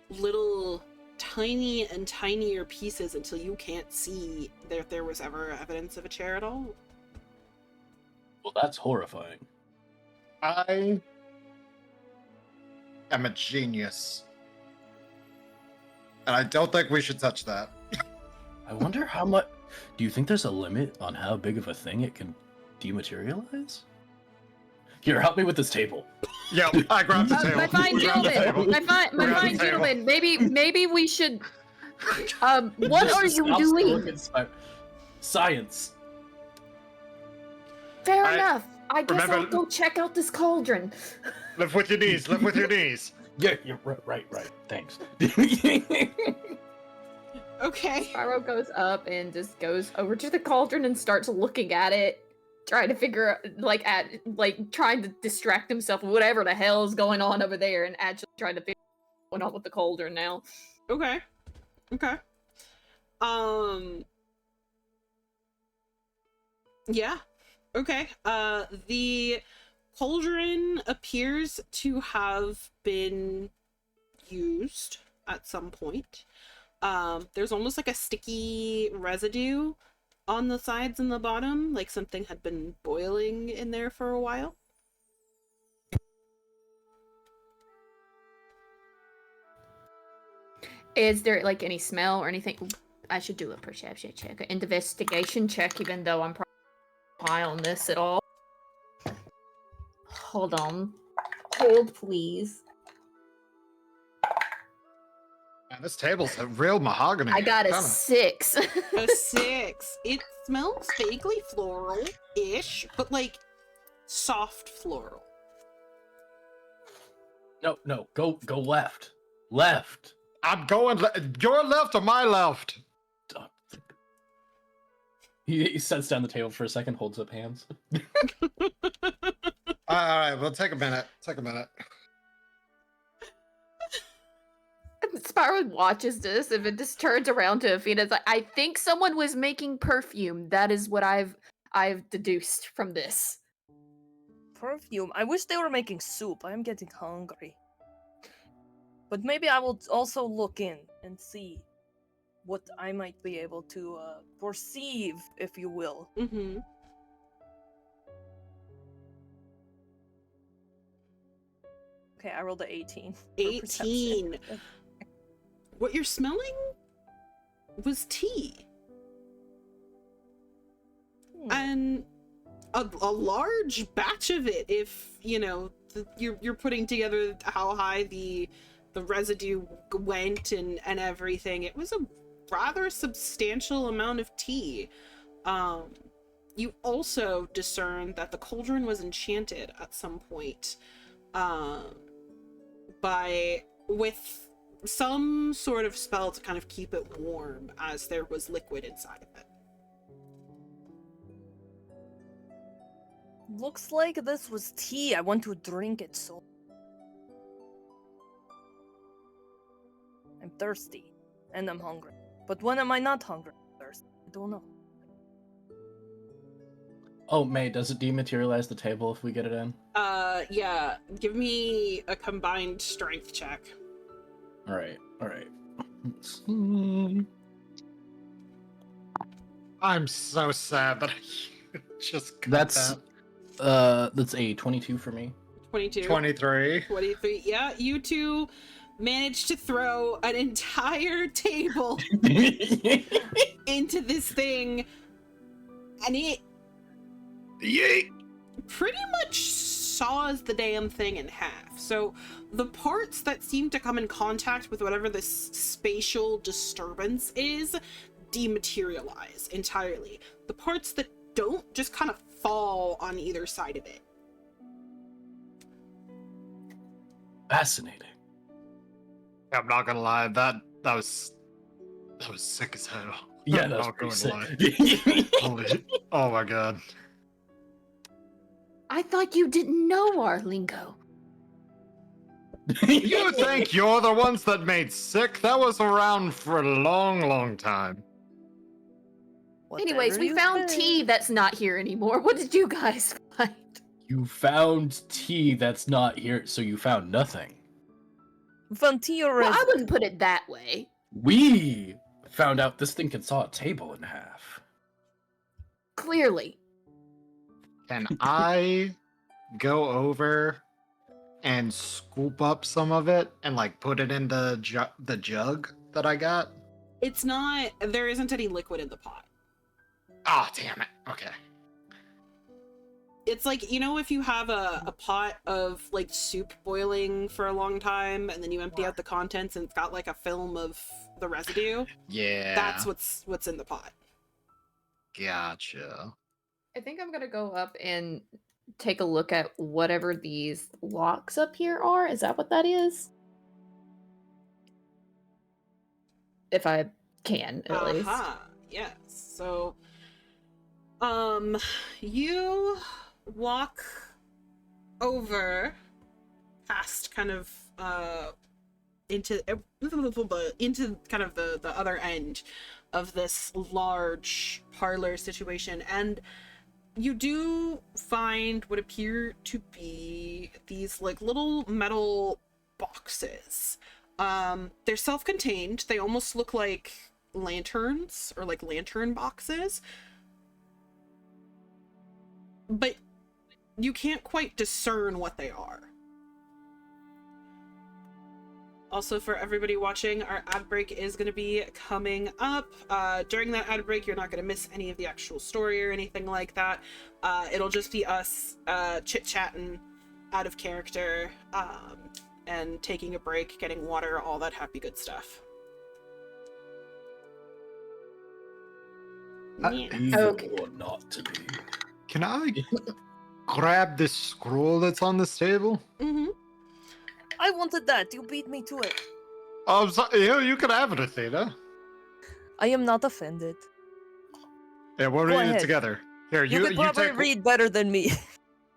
little tiny and tinier pieces until you can't see that there was ever evidence of a chair at all. Well, that's horrifying. I am a genius. And I don't think we should touch that. I wonder how much... Do you think there's a limit on how big of a thing it can dematerialize? Here, help me with this table. Yeah, I grabbed the table. My fine We grabbed the gentleman, table. my Grab fine the table. gentleman, maybe we should. What Just are you stops to look doing? at science. Fair I- enough. I guess I'll remember- go check out this cauldron. Lift with your knees. Lift with your knees. Yeah, you're right. Thanks. Okay. Spyro goes up and just goes over to the cauldron and starts looking at it, trying to figure trying to distract himself with whatever the hell is going on over there, and actually trying to figure out what's going on with the cauldron now. Okay. Yeah. Okay. The cauldron appears to have been used at some point. There's almost like a sticky residue on the sides and the bottom, like something had been boiling in there for a while. Is there like any smell or anything? I should do a perception check, an investigation check, even though I'm probably high on this at all. Hold on. Hold, please. Man, this table's a real mahogany. I got a Kinda. 6. A 6. It smells vaguely floral-ish, but like soft floral. No, go left. Left. I'm going. Your left or my left? He sets down the table for a second, holds up hands. All right, we'll take a minute. Take a minute. Spyro watches this, and it just turns around to Athena. It's like, I think someone was making perfume. That is what I've deduced from this. Perfume. I wish they were making soup. I am getting hungry. But maybe I will also look in and see what I might be able to perceive, if you will. Mm-hmm. Okay, I rolled an 18. for 18. perception. What you're smelling was tea. And a large batch of it, if, you know, you're putting together how high the residue went and everything. It was a rather substantial amount of tea. You also discern that the cauldron was enchanted at some point with some sort of spell to kind of keep it warm, as there was liquid inside of it. Looks like this was tea. I want to drink it so. I'm thirsty. And I'm hungry. But when am I not hungry? Thirsty? I don't know. Oh, May, does it dematerialize the table if we get it in? Yeah. Give me a combined strength check. Alright. I'm so sad that I just got That's a 22 for me. 22. 23. 23. Yeah, you two managed to throw an entire table into this thing, and it Yeet! pretty much saws the damn thing in half. So the parts that seem to come in contact with whatever this spatial disturbance is dematerialize entirely. The parts that don't just kind of fall on either side of it. Fascinating. I'm not gonna lie, that was sick as hell. Yeah, I'm that's not pretty gonna sick. lie. Holy, oh my god. I thought you didn't know our lingo. You think you're the ones that made sick? That was around for a long time. Anyways, Whatever we you found say. tea that's not here anymore. What did you guys find? You found tea that's not here, so you found nothing. Found tea or Well, I wouldn't put it that way. We found out this thing can saw a table in half. Clearly. Can I go over and scoop up some of it and like put it in the jug that I got? It's not, there isn't any liquid in the pot. Oh, damn it. Okay. It's like, you know, if you have a pot of like soup boiling for a long time and then you empty out the contents and it's got like a film of the residue, Yeah. that's what's in the pot. Gotcha. I think I'm gonna go up and take a look at whatever these locks up here are. Is that what that is? If I can, at least. Yes. So, you walk over past kind of into kind of the other end of this large parlor situation, and you do find what appear to be these like little metal boxes. They're self-contained. They almost look like lanterns or like lantern boxes. But you can't quite discern what they are. Also, for everybody watching, our ad break is going to be coming up. During that ad break, you're not going to miss any of the actual story or anything like that. It'll just be us chit-chatting out of character and taking a break, getting water, all that happy good stuff. Okay. Or not to be. Can I grab this scroll that's on this table? Mm-hmm. I wanted that. You beat me to it. Oh, you can have it, Athena. I am not offended. Yeah, we'll Go read it ahead. together. Here, You could probably read better than me.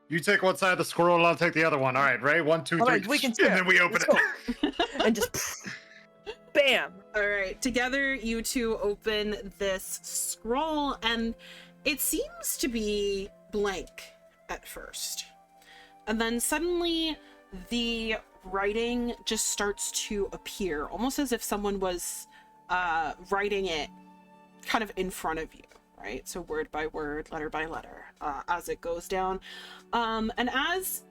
You take one side of the scroll, and I'll take the other one. All right, Ray? 1, 2, 3. All right, we can and share. then we open Let's it. And just bam. All right, together you two open this scroll, and it seems to be blank at first. And then suddenly the writing just starts to appear, almost as if someone was writing it kind of in front of you, right? So word by word, letter by letter, as it goes down. And as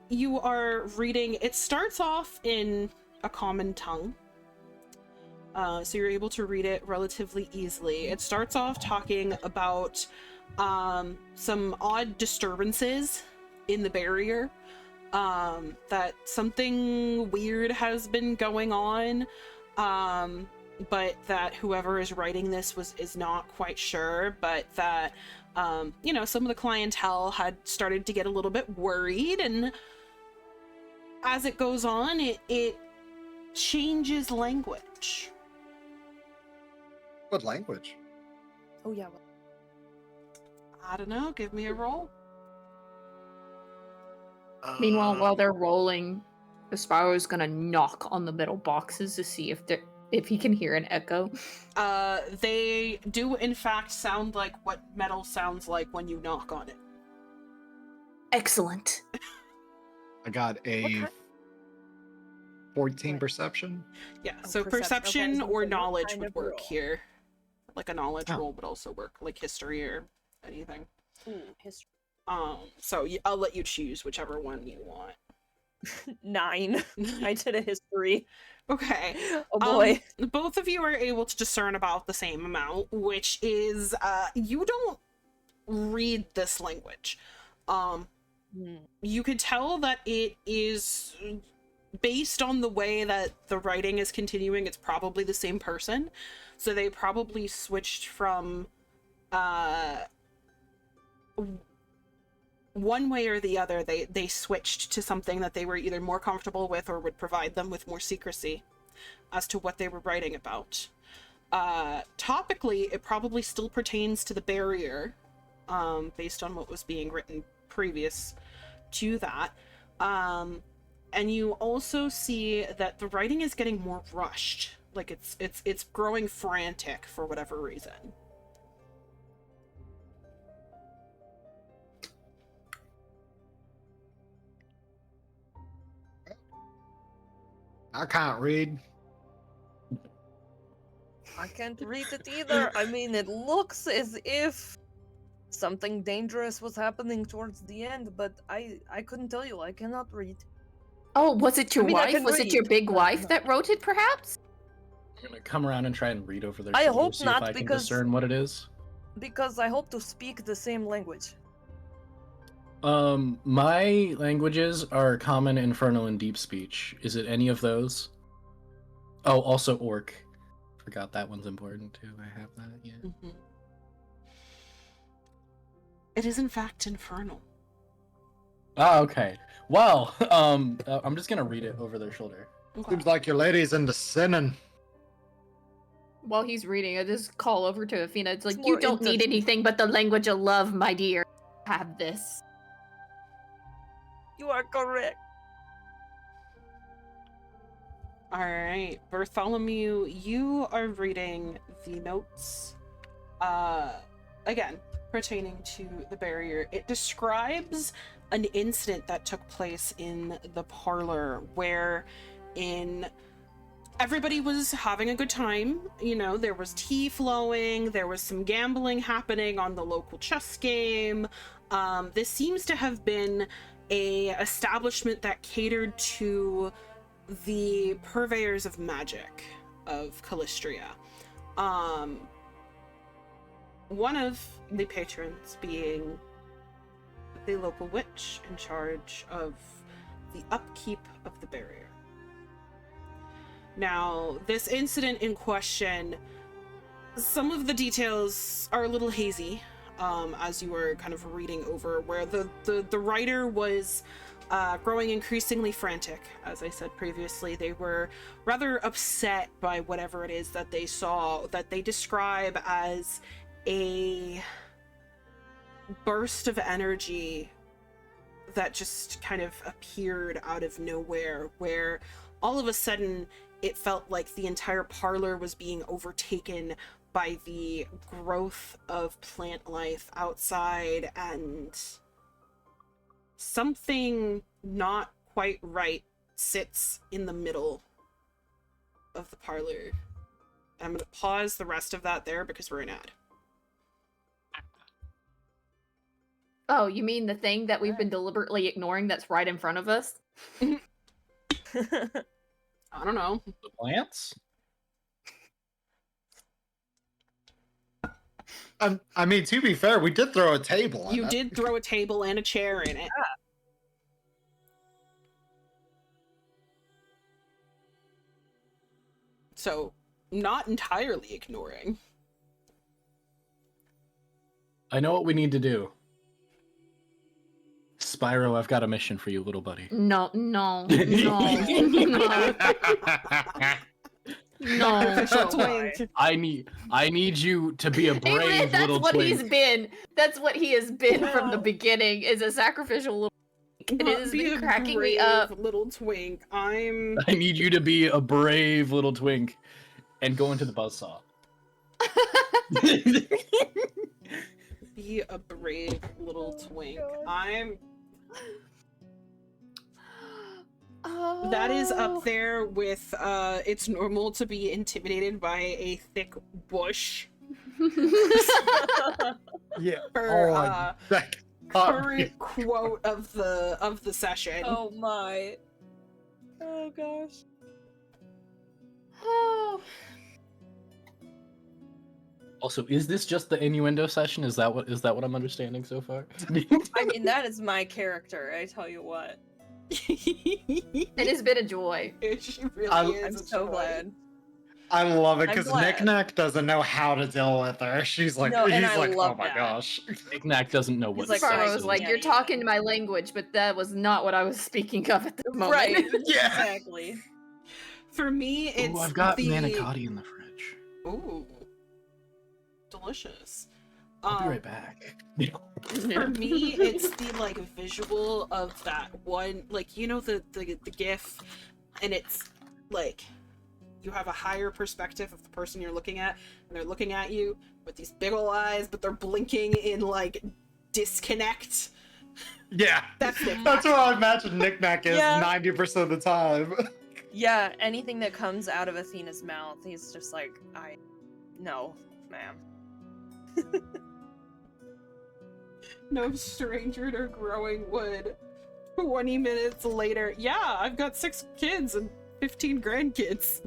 you are reading, it starts off in a common tongue. So you're able to read it relatively easily. It starts off talking about some odd disturbances in the barrier, that something weird has been going on, but that whoever is writing this is not quite sure, but that you know, some of the clientele had started to get a little bit worried, and as it goes on, it changes language. What language? Oh yeah. I don't know, give me a roll. Meanwhile, while they're rolling, Sparrow's gonna knock on the metal boxes to see if he can hear an echo. They do in fact sound like what metal sounds like when you knock on it. Excellent. I got a 14 What? perception. Yeah, Oh, so perception. perception Okay, so or what knowledge kind would of work roll? here. Like a knowledge Oh. roll would also work, like history or anything. History. So I'll let you choose whichever one you want. 9. I did a history. Okay. Oh boy. Both of you are able to discern about the same amount, which is you don't read this language. You could tell that it is based on the way that the writing is continuing, it's probably the same person. So they probably switched from one way or the other, they switched to something that they were either more comfortable with or would provide them with more secrecy as to what they were writing about. Topically, it probably still pertains to the barrier, based on what was being written previous to that. And you also see that the writing is getting more rushed. Like it's growing frantic for whatever reason. I can't read. I can't read it either. I mean, it looks as if something dangerous was happening towards the end, but I couldn't tell you. I cannot read. Oh, was it your I mean, I wife? can Was it your read, big but wife no. that wrote it, perhaps? I'm gonna come around and try and read over their I shoulder, hope see not, if I can because- discern what it is. Because I hope to speak the same language. My languages are Common, Infernal, and Deep Speech. Is it any of those? Oh, also Orc. Forgot that one's important too. I have that, yeah. Mm-hmm. It is in fact infernal. Ah, okay. Well, I'm just gonna read it over their shoulder. Seems like your lady's into sinning. While he's reading, I just call over to Athena. It's like, It's you more don't need into- anything but the language of love, my dear. Have this. You are correct. All right, Bartholomew, you are reading the notes. Again, pertaining to the barrier. It describes an incident that took place in the parlor where everybody was having a good time. You know, there was tea flowing, there was some gambling happening on the local chess game. This seems to have been a establishment that catered to the purveyors of magic of Callistria. One of the patrons being the local witch in charge of the upkeep of the barrier. Now, this incident in question, some of the details are a little hazy, as you were kind of reading over, where the writer was growing increasingly frantic. As I said previously, they were rather upset by whatever it is that they saw, that they describe as a burst of energy that just kind of appeared out of nowhere, where all of a sudden it felt like the entire parlor was being overtaken by the growth of plant life outside, and something not quite right sits in the middle of the parlor. I'm going to pause the rest of that there because we're an ad. Oh, you mean the thing that we've been deliberately ignoring that's right in front of us? I don't know. The plants? I mean, to be fair, we did throw a table on You it. did throw a table and a chair in it. So, not entirely ignoring. I know what we need to do. Spyro, I've got a mission for you, little buddy. No, no, no, no. Sacrificial no. twink. I need you to be a brave That's little what twink. he's been. That's what he has been from the beginning. Is a sacrificial little. It Not has be been a cracking me brave up. little twink. I'm I need you to be a brave little twink and go into the buzzsaw. be a brave little twink. I'm Oh. that is up there with it's normal to be intimidated by a thick bush Yeah. for that caught me. current quote of the session. Oh my. Oh gosh. Oh. Also, is this just the innuendo session? Is that what I'm understanding so far? I mean, that is my character, I tell you what. It has been a joy. She really I'm is I'm a so joy. glad. I love it I'm because glad. Knick-Knack doesn't know how to deal with her. She's like, No, and he's I like, love oh my that. gosh. Knick-Knack doesn't know He's what like, to say. Sparrow was so- like, yeah, "You're yeah. talking my language," but that was not what I was speaking of at the moment. Right. Yeah. Exactly. For me, it's Ooh, I've got the manicotti in the fridge. Ooh, delicious. I'll be right back. For me, it's the like visual of that one, like, you know, the GIF, and it's like you have a higher perspective of the person you're looking at, and they're looking at you with these big ol' eyes, but they're blinking in like disconnect. Yeah. That's it. That's what I imagine Knick-Knack is Yeah. 90% of the time. Yeah, anything that comes out of Athena's mouth, he's just like, no, ma'am. No stranger to growing wood. 20 minutes later, yeah, I've got 6 kids and 15 grandkids.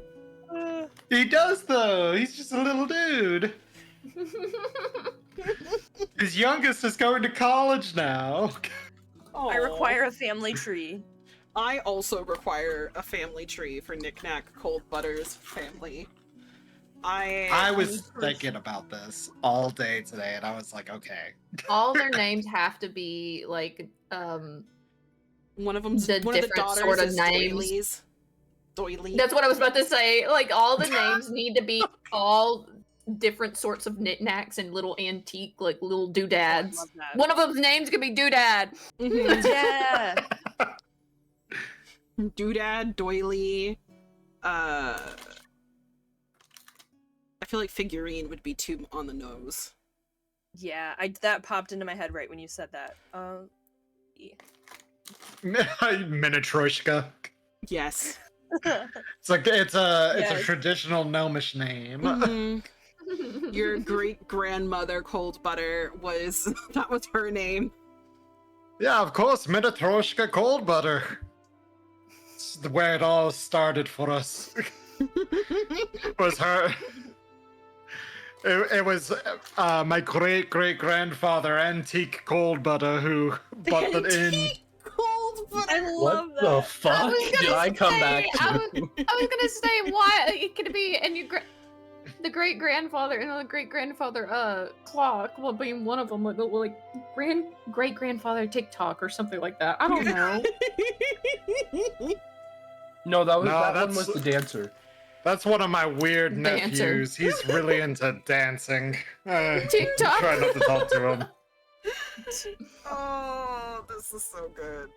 He does though. He's just a little dude. His youngest is going to college now. I Aw. require a family tree. I also require a family tree for Knick-Knack Cold Butter's family. I was thinking about this all day today, and I was like, okay. All their names have to be like one of them's the one of the different daughters sort of is names. Doily. That's what I was about to say. Like all the names need to be all different sorts of knickknacks and little antique, like little doodads. Love that. One of them's names could be Doodad. Mhm. Yeah. Doodad, Doily. I feel like figurine would be too on the nose. Yeah, that popped into my head right when you said that. Yeah. Minotroshka. Yes. It's a Yes. traditional gnomish name. Mhm. Your great grandmother Cold Butter was that was her name. Yeah, of course, Minotroshka Cold Butter. It's where it all started for us. Was her. It was my great grandfather, Antique Cold Butter, who bought it in. Antique Cold Butter. I What love the that. fuck did I come back I to? was gonna say why it could be and the great grandfather and the great grandfather clock will be one of them like great grandfather TikTok or something like that. I don't know. No, that No, one was that's- the dancer. That's one of my weird Dancer. nephews. He's really into dancing. TikTok. Try not to talk to him. Oh, this is so good.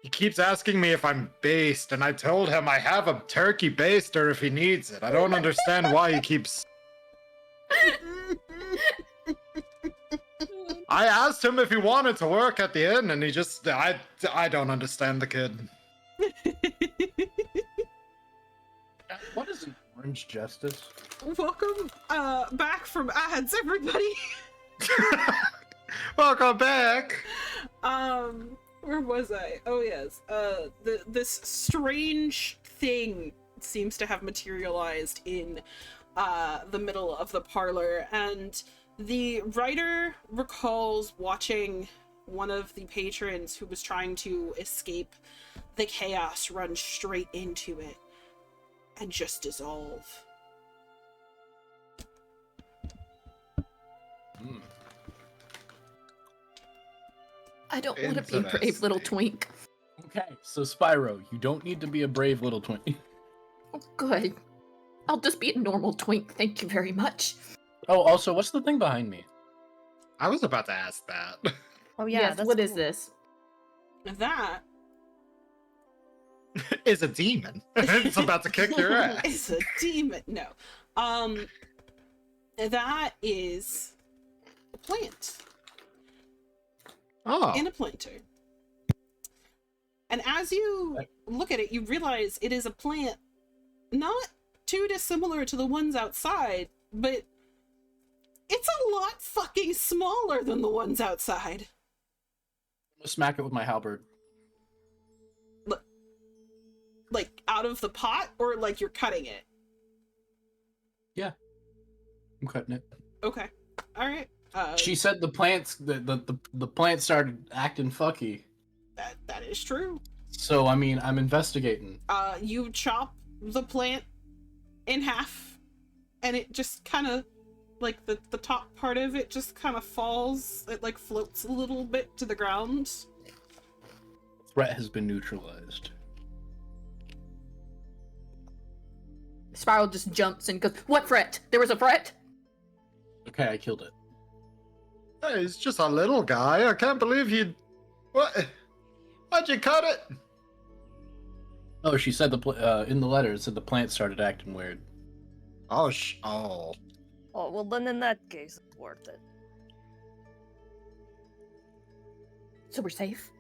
He keeps asking me if I'm based, and I told him I have a turkey baster if he needs it. I don't understand why he keeps. I asked him if he wanted to work at the inn, and he just. I don't understand the kid. What is an orange justice? Welcome back from ads, everybody. Welcome back. Where was I? Oh yes. This strange thing seems to have materialized in the middle of the parlor, and the writer recalls watching one of the patrons who was trying to escape the chaos run straight into it and just dissolve. I don't want to be a brave little twink. Okay, so Spyro, you don't need to be a brave little twink. Oh, good. I'll just be a normal twink. Thank you very much. Oh, also, what's the thing behind me? I was about to ask that. Oh yeah, Yes, that's what is cool. this? That Is a demon. It's about to kick your ass. is a demon. No. That is a plant. Oh. In a planter. And as you look at it, you realize it is a plant not too dissimilar to the ones outside, but it's a lot fucking smaller than the ones outside. I'm gonna smack it with my halberd. Like out of the pot, or like you're cutting it? Yeah, I'm cutting it. Okay. Alright. She said the plants, the plant started acting fucky. That is true. So I mean, I'm investigating. You chop the plant in half, and it just kind of, like, the top part of it just kind of falls. It, like, floats a little bit to the ground. Threat has been neutralized. Spiral just jumps and goes, "What threat? There was a threat?" Okay, I killed it. Hey, he's just a little guy. I can't believe you'd. What? Why'd you cut it? Oh, she said in the letter it said the plant started acting weird. Oh, oh. Oh well, then in that case, it's worth it. So we're safe?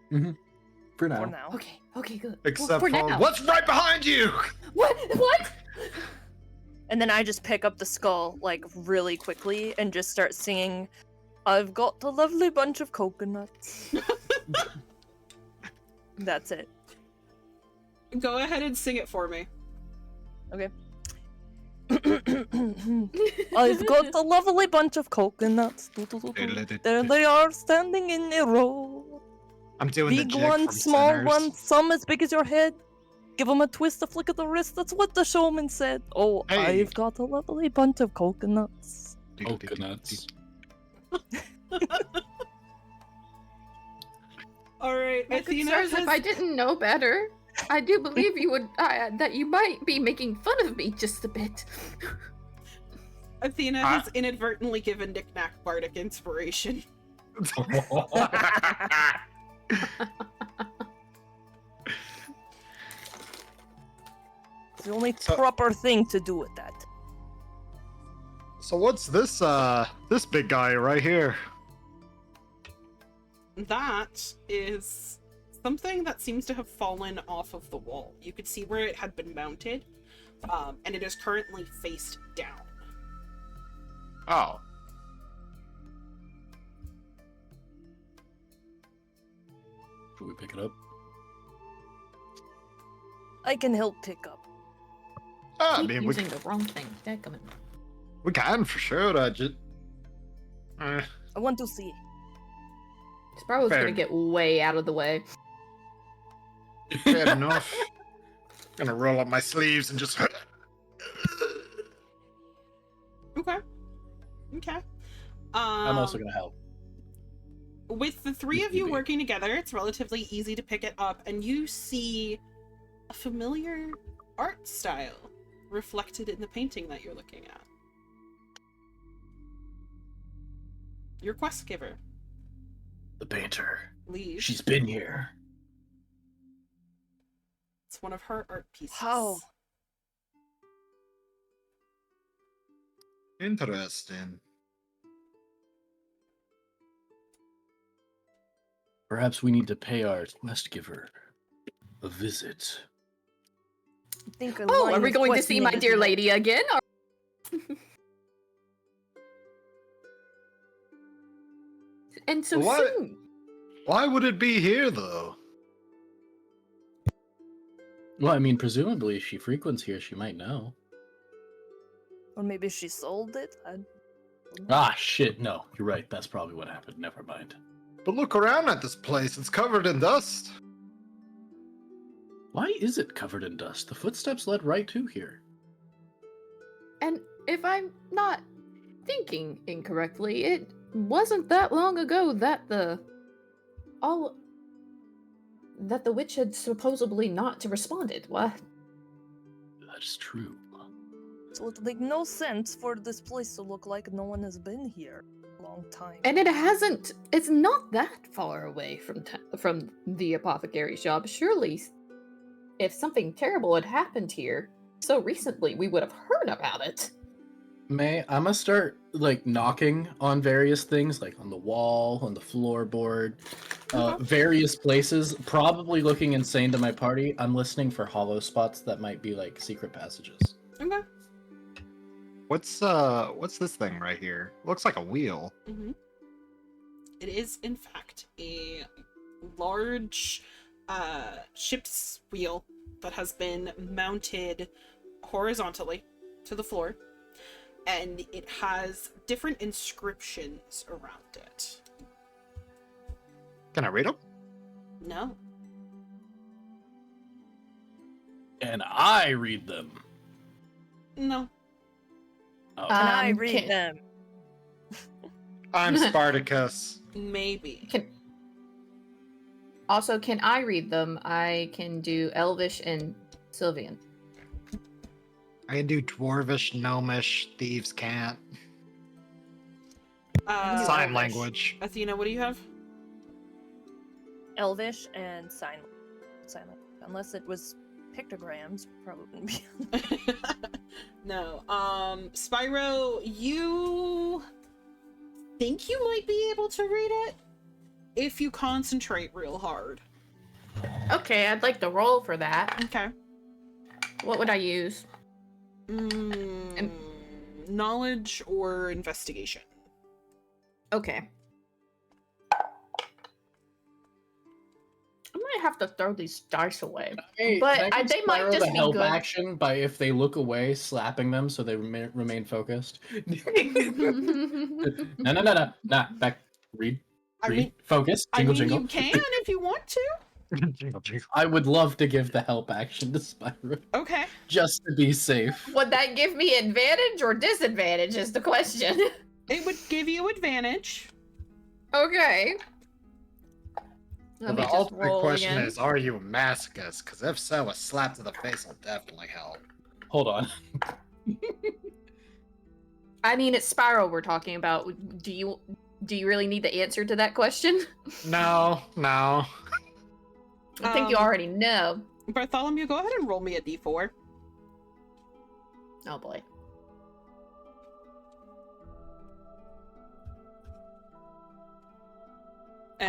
For now. For now. Okay, good. Except for for now. what's right behind you? What? And then I just pick up the skull, like, really quickly and just start singing, "I've got a lovely bunch of coconuts." That's it. Go ahead and sing it for me. Okay. I've got a lovely bunch of coconuts. There they are, standing in a row. I'm doing the Big jig ones, from small Sinners. ones, some as big as your head. Give 'em a twist, a flick of the wrist. That's what the showman said. Oh, Hey. I've got a lovely bunch of coconuts. Coconuts. Alright, My Athena concerns, has... if I didn't know better, I do believe you would that you might be making fun of me just a bit. Athena has inadvertently given Nick Nack bardic inspiration. It's the only proper thing to do with that. So what's this this big guy right here? That is something that seems to have fallen off of the wall. You could see where it had been mounted, and it is currently faced down. Oh. Should we pick it up? I can help pick up. I Keep mean, using the wrong thing. Dadgummit. we can for sure. I just. I want to see. Sparrow's Fair. gonna get way out of the way. Fair enough. Gonna roll up my sleeves and just. Okay. Okay. I'm also gonna help. With the three of you working together, it's relatively easy to pick it up, and you see a familiar art style reflected in the painting that you're looking at. Your quest giver, The painter. leaves. She's been here. It's one of her art pieces. How? Interesting. Perhaps we need to pay our quest giver a visit. I think a Oh, line are we of going to quest see my needed dear to- lady again? And so What? soon. Why would it be here though? Well, I mean, presumably if she frequents here, she might know. Or maybe she sold it? I don't know. Ah, shit, no. You're right. That's probably what happened. Never mind. But look around at this place. It's covered in dust. Why is it covered in dust? The footsteps led right to here. And if I'm not thinking incorrectly, it wasn't that long ago that the witch had supposedly not responded. What? That's true. So it would make no sense for this place to look like no one has been here a long time. And it hasn't. It's not that far away from the apothecary shop. Surely, if something terrible had happened here so recently, we would have heard about it. I'm gonna start, like, knocking on various things, like on the wall, on the floorboard, various places, probably looking insane to my party. I'm listening for hollow spots that might be, like, secret passages. Okay. What's this thing right here? Looks like a wheel. Mm-hmm. It is, in fact, a large ship's wheel that has been mounted horizontally to the floor, and it has different inscriptions around it. Can I read them? No. And I read them. No. Oh. Can I Um, read can- them? I'm Spartacus. Maybe. Also, can I read them? I can do Elvish and Sylvian. I can do Dwarvish, Gnomish, Thieves can't. Sign Elvish. language. Athena, what do you have? Elvish and sign language. Unless it was pictograms, probably. No. Spyro, you think you might be able to read it if you concentrate real hard. Okay, I'd like to roll for that. Okay. What would I use? Knowledge or investigation? Okay. I might have to throw these dice away. Hey, But can they might spiral just the be help good. action by, if they look away, slapping them so they remain focused. No. Nah, back. Read. I Read. mean, Focus. Jingle, jingle. you can if you want to. Jingle, jingle. I would love to give the help action to Spyro, Okay. just to be safe. Would that give me advantage or disadvantage is the question. It would give you advantage. Okay. Well, the ultimate question is, are you a masochist? Because if so, a slap to the face will definitely help. Hold on. I mean, it's Spyro we're talking about. Do you really need the answer to that question? No. I think you already know. Bartholomew, go ahead and roll me a d4. Oh boy.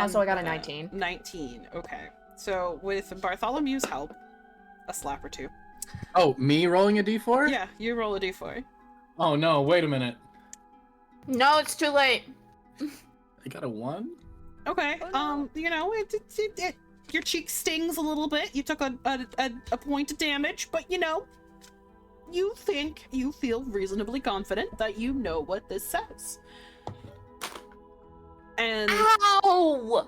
Also, I got a 19. 19, okay. So, with Bartholomew's help, a slap or two. Oh, me rolling a d4? Yeah, you roll a d4. Oh no, wait a minute. No, it's too late. I got a 1? Okay, Oh, no. you know, your cheek stings a little bit. You took a point of damage, but you know, you feel reasonably confident that you know what this says. And Ow!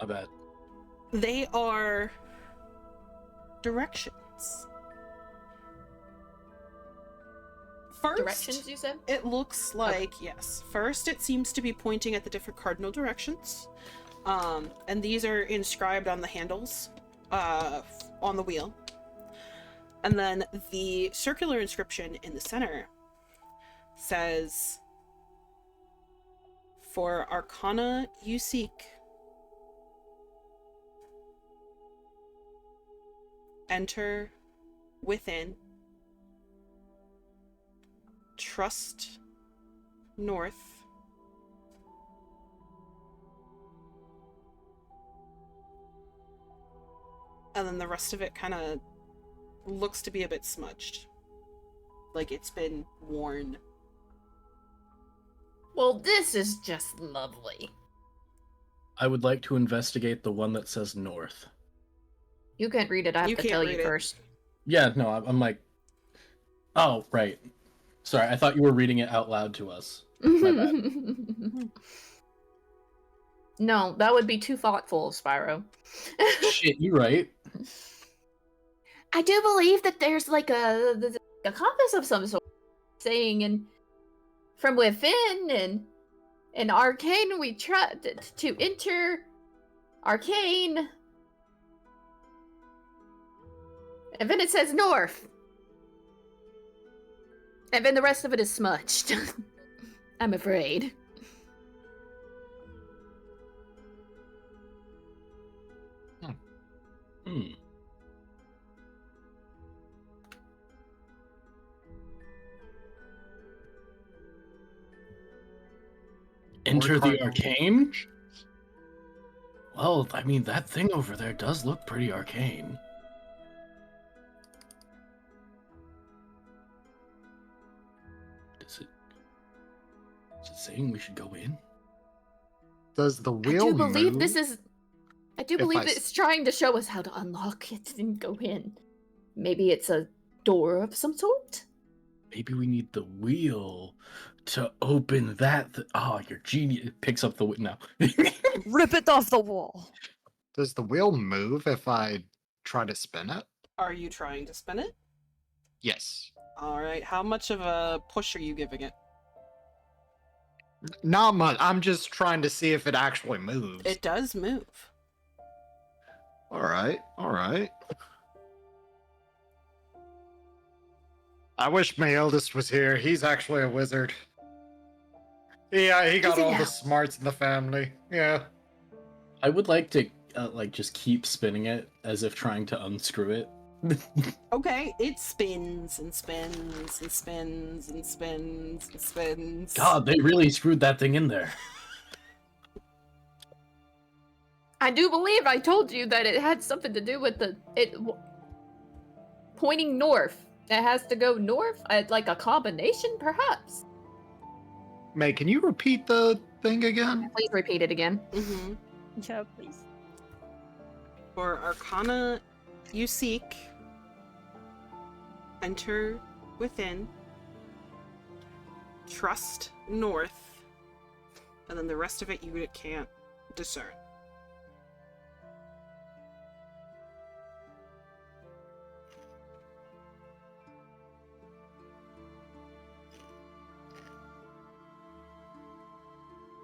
I bet. they are directions. First, Directions, you said? it looks like, yes. First, it seems to be pointing at the different cardinal directions. And these are inscribed on the handles, on the wheel. And then the circular inscription in the center says, "For Arcana you seek, enter within, trust north, and then the rest of it kind of looks to be a bit smudged. Like it's been worn. Well, this is just lovely. I would like to investigate the one that says north. You can't read it. I have You to can't tell read you it. first. Yeah, no, I'm like... Oh, right. Sorry, I thought you were reading it out loud to us. My bad. No, that would be too thoughtful, Spyro. Shit, you right. I do believe that there's like a compass of some sort saying, and from within and arcane we try to enter arcane, and then it says north, and then the rest of it is smudged. I'm afraid. Hmm. Enter the arcane? Well, I mean, that thing over there does look pretty arcane. Is it saying we should go in? Does the I wheel do believe move? this is. I do If believe I s- it's trying to show us how to unlock it and go in. Maybe it's a door of some sort? Maybe we need the wheel to open that. Oh, you're genius. It picks up the now. Rip it off the wall. Does the wheel move if I try to spin it? Are you trying to spin it? Yes. Alright, how much of a push are you giving it? Not much. I'm just trying to see if it actually moves. It does move. Alright, alright. I wish my eldest was here. He's actually a wizard. Yeah, he got Is he all now? the smarts in the family. Yeah. I would like to like just keep spinning it as if trying to unscrew it. Okay, it spins and spins and spins and spins and spins. God, they really screwed that thing in there. I do believe I told you that it had something to do with pointing north. It has to go north, like a combination, perhaps. May, can you repeat the thing again? Please repeat it again. Mm-hmm. Yeah, please. For Arcana you seek, enter within, trust north, and then the rest of it you can't discern.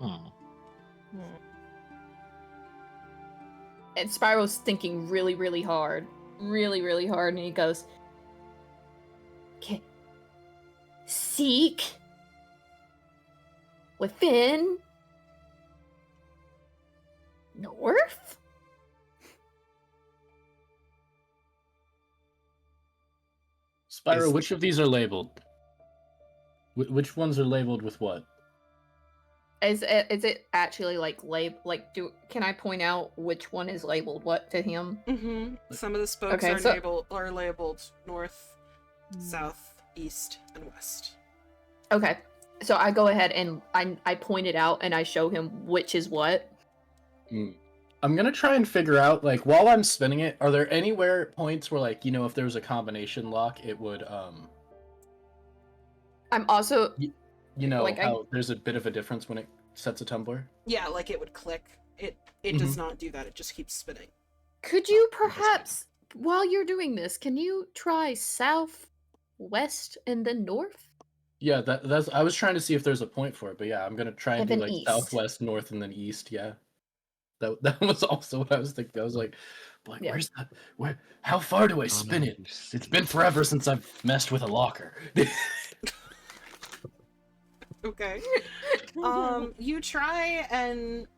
Hmm. And Spyro's thinking really, really hard. Really, really hard, and he goes, okay. Seek within north? Spyro, Is- which of these are labeled? Which ones are labeled with what? Is it actually like can I point out which one is labeled what to him? Mm-hmm. Some of the spokes Okay, are labeled north, south, east, and west. Okay. So I go ahead and I point it out and I show him which is what. I'm gonna try and figure out, like, while I'm spinning it, are there anywhere points where, like, if there was a combination lock, it would I'm also like how there's a bit of a difference when it sets a tumbler? Yeah, like it would click. It does not do that. It just keeps spinning. Could you perhaps, while you're doing this, can you try south, west, and then north? Yeah, that's. I was trying to see if there's a point for it, but yeah, I'm gonna try and do like east. southwest, north, and then east. Yeah, that was also what I was thinking. I was like, Yeah. where's that? Where? How far do I spin it? It's been forever since I've messed with a locker. Okay. You try and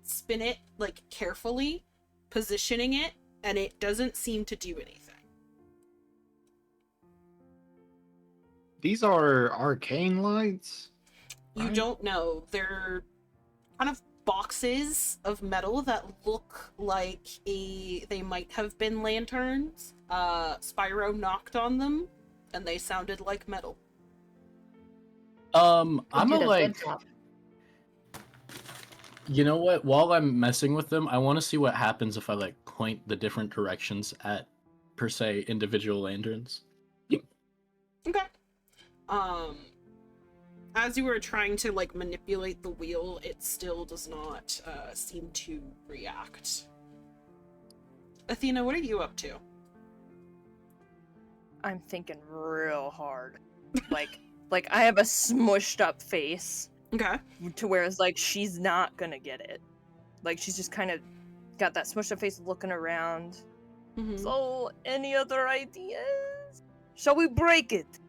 spin it like carefully, positioning it, and it doesn't seem to do anything. These are arcane lights? You Right. don't know. They're kind of boxes of metal that look like they might have been lanterns. Spyro knocked on them, and they sounded like metal. I'm Do a the like, flip-flop. you know what? While I'm messing with them, I want to see what happens if I like point the different directions at, per se, individual lanterns. Okay. As you were trying to like manipulate the wheel, it still does not seem to react. Athena, what are you up to? I'm thinking real hard. Like I have a smushed up face Okay. to where it's like she's not gonna get it. Like she's just kind of got that smushed up face looking around. Mm-hmm. So, any other ideas? Shall we break it?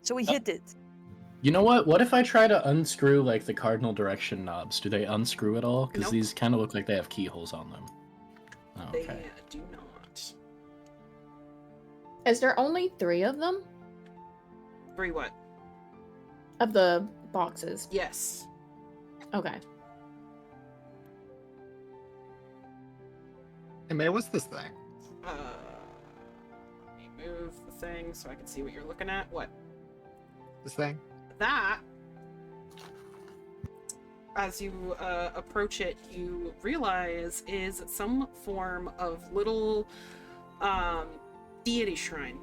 Shall we hit it? You know what? What if I try to unscrew like the cardinal direction knobs? Do they unscrew at all? Because Nope. these kind of look like they have keyholes on them. Oh, okay. They do not. Is there only 3 of them? 3 what? Of the boxes. Yes. Okay. Hey, man, what's this thing? Let me move the thing so I can see what you're looking at. What? This thing? That, as you approach it, you realize is some form of little deity shrine.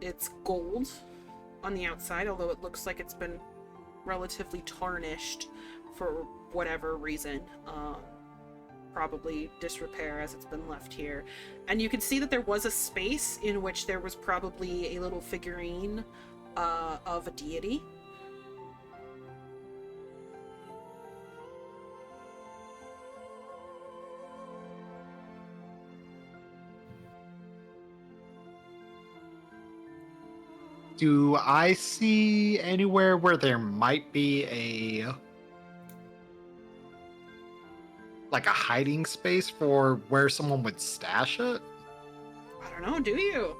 It's gold on the outside, although it looks like it's been relatively tarnished for whatever reason. Probably disrepair as it's been left here. And you can see that there was a space in which there was probably a little figurine of a deity. Do I see anywhere where there might be a hiding space for where someone would stash it? I don't know, do you?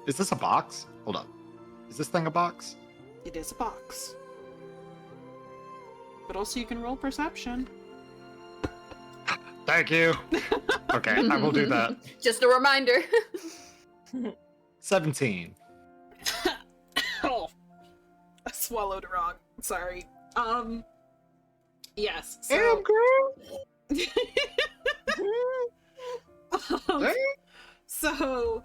Is this a box? Hold up. Is this thing a box? It is a box. But also you can roll perception. Thank you. Okay, I will do that. Just a reminder. 17. Oh, I swallowed wrong. Sorry. Yes. So, so,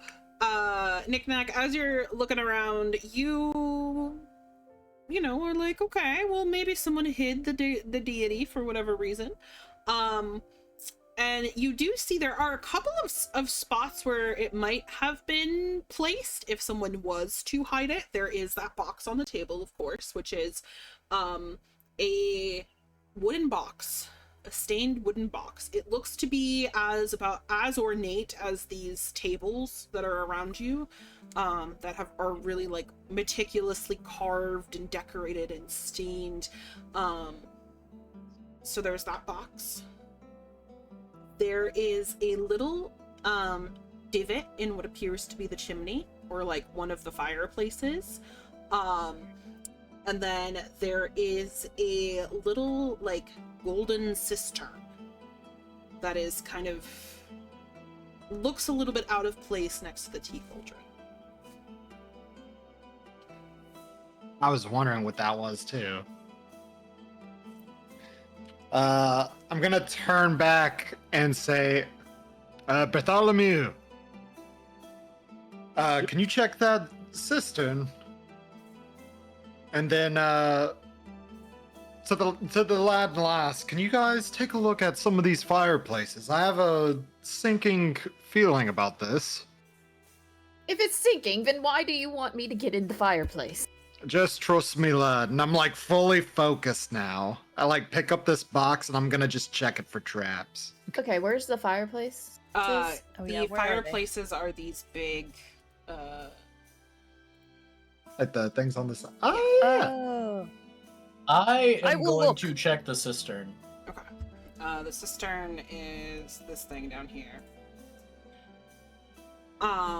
Knick-Knack, as you're looking around, you know, are like, okay, well, maybe someone hid the deity for whatever reason. And you do see there are a couple of spots where it might have been placed if someone was to hide it. There is that box on the table, of course, which is a wooden box, a stained wooden box. It looks to be about as ornate as these tables that are around you, that are really like meticulously carved and decorated and stained. So there's that box. There is a little divot in what appears to be the chimney, or like one of the fireplaces. And then there is a little like golden cistern that is kind of looks a little bit out of place next to the tea cauldron. I was wondering what that was too. I'm gonna turn back and say, Bartholomew, can you check that cistern? And then, to the lad and lass, can you guys take a look at some of these fireplaces? I have a sinking feeling about this. If it's sinking, then why do you want me to get in the fireplace? Just trust me, lad. And I'm like fully focused now. I like pick up this box and I'm gonna just check it for traps. Okay, where's the fireplace? Oh, The yeah, where are they? fireplaces are these big, Like the things on the side. Oh, yeah. Oh. I I am will going look. to check the cistern. okay. The cistern is this thing down here.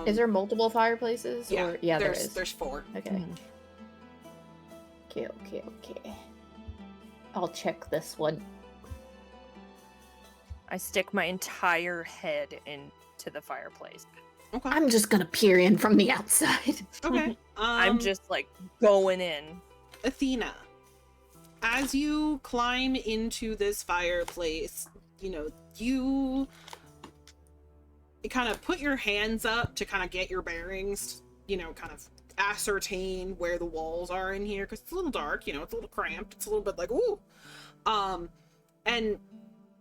Is there multiple fireplaces? Yeah, Or... Yeah, there there's, is. There's 4. Okay. Okay. I'll check this one. I stick my entire head into the fireplace. Okay. I'm just gonna peer in from the outside. Okay. I'm just like going in. Athena, as you climb into this fireplace, you kind of put your hands up to kind of get your bearings, kind of ascertain where the walls are in here, because it's a little dark, it's a little cramped, it's a little bit like, ooh. And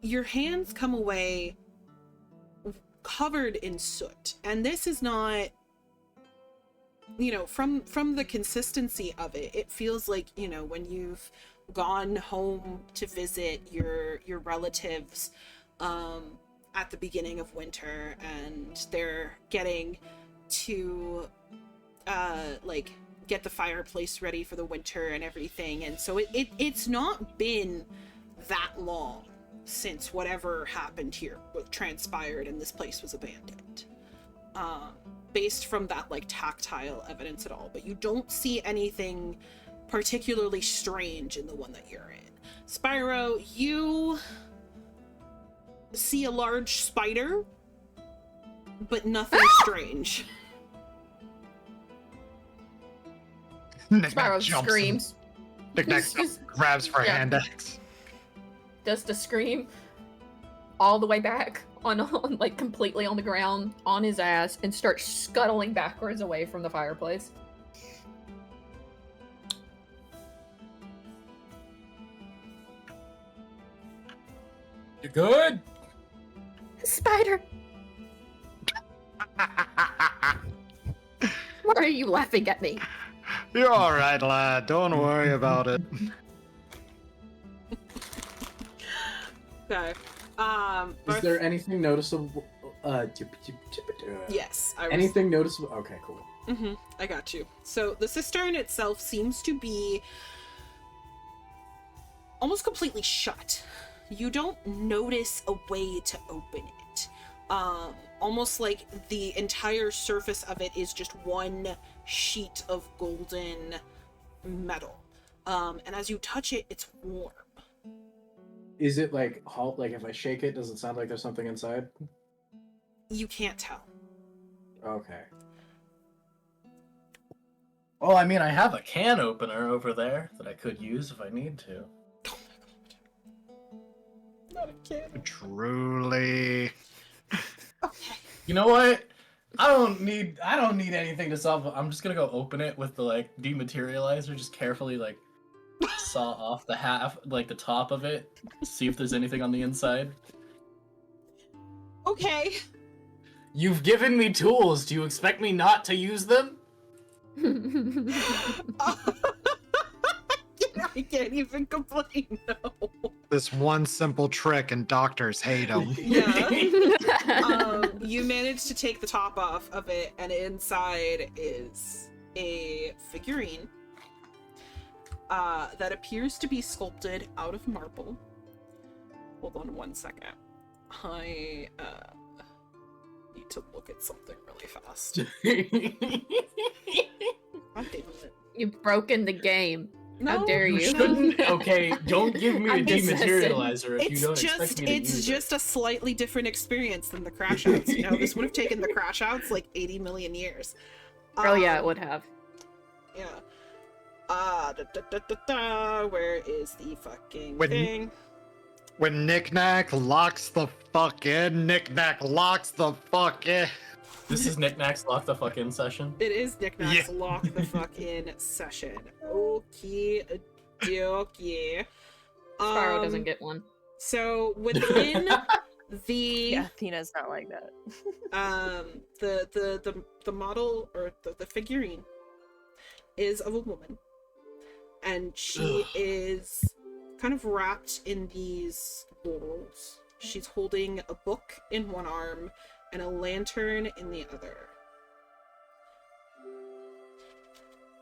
your hands come away covered in soot. And this is not, from the consistency of it, it feels like, when you've gone home to visit your relatives at the beginning of winter, and they're getting to get the fireplace ready for the winter and everything. And so it's not been that long since whatever happened here transpired and this place was abandoned, based from that tactile evidence at all. But you don't see anything particularly strange in the one that you're in. Spyro, you see a large spider, but nothing strange. Spyro screams. Knick-knack grabs for a Yeah. hand axe. Does the scream all the way back on completely on the ground on his ass and starts scuttling backwards away from the fireplace. You good? Spider, why are you laughing at me? You're all right, lad. Don't worry about it. Okay. Is there anything noticeable? Yes. Anything noticeable? Okay, cool. I got you. So the cistern itself seems to be almost completely shut. You don't notice a way to open it. Almost like the entire surface of it is just one sheet of golden metal. And as you touch it, it's warm. Is it like if I shake it, does it sound like there's something inside? You can't tell. Okay. Well, I mean, I have a can opener over there that I could use if I need to. Oh my god. Not a kid. Truly. Okay. You know what? I don't need anything to solve it. I'm just gonna go open it with the dematerializer, just carefully saw off the the top of it, see if there's anything on the inside. Okay. You've given me tools. Do you expect me not to use them? I can't even complain, no. This one simple trick and doctors hate them. Yeah. You manage to take the top off of it, and inside is a figurine that appears to be sculpted out of marble. Hold on one second. need to look at something really fast. God damn it. You've broken the game. No, How dare you? Shouldn't. Okay, don't give me a I'm dematerializer if you don't expect just me to it's use just a slightly different experience than the crash outs. You know, this would have taken the crash outs like 80 million years. Oh yeah, it would have. Yeah. Where is the fucking When- thing? When Knick-Knack locks the fuck in, Knick-Knack locks the fuck in. This is Knickknack's Lock the Fuck In session. It is Knick-Knack's Yeah. lock the fuck in session. Okay, dokie. Spyro doesn't get one. So within the Yeah, Athena's not like that. the model or the figurine is of a woman, and she is kind of wrapped in these laurels. She's holding a book in one arm and a lantern in the other.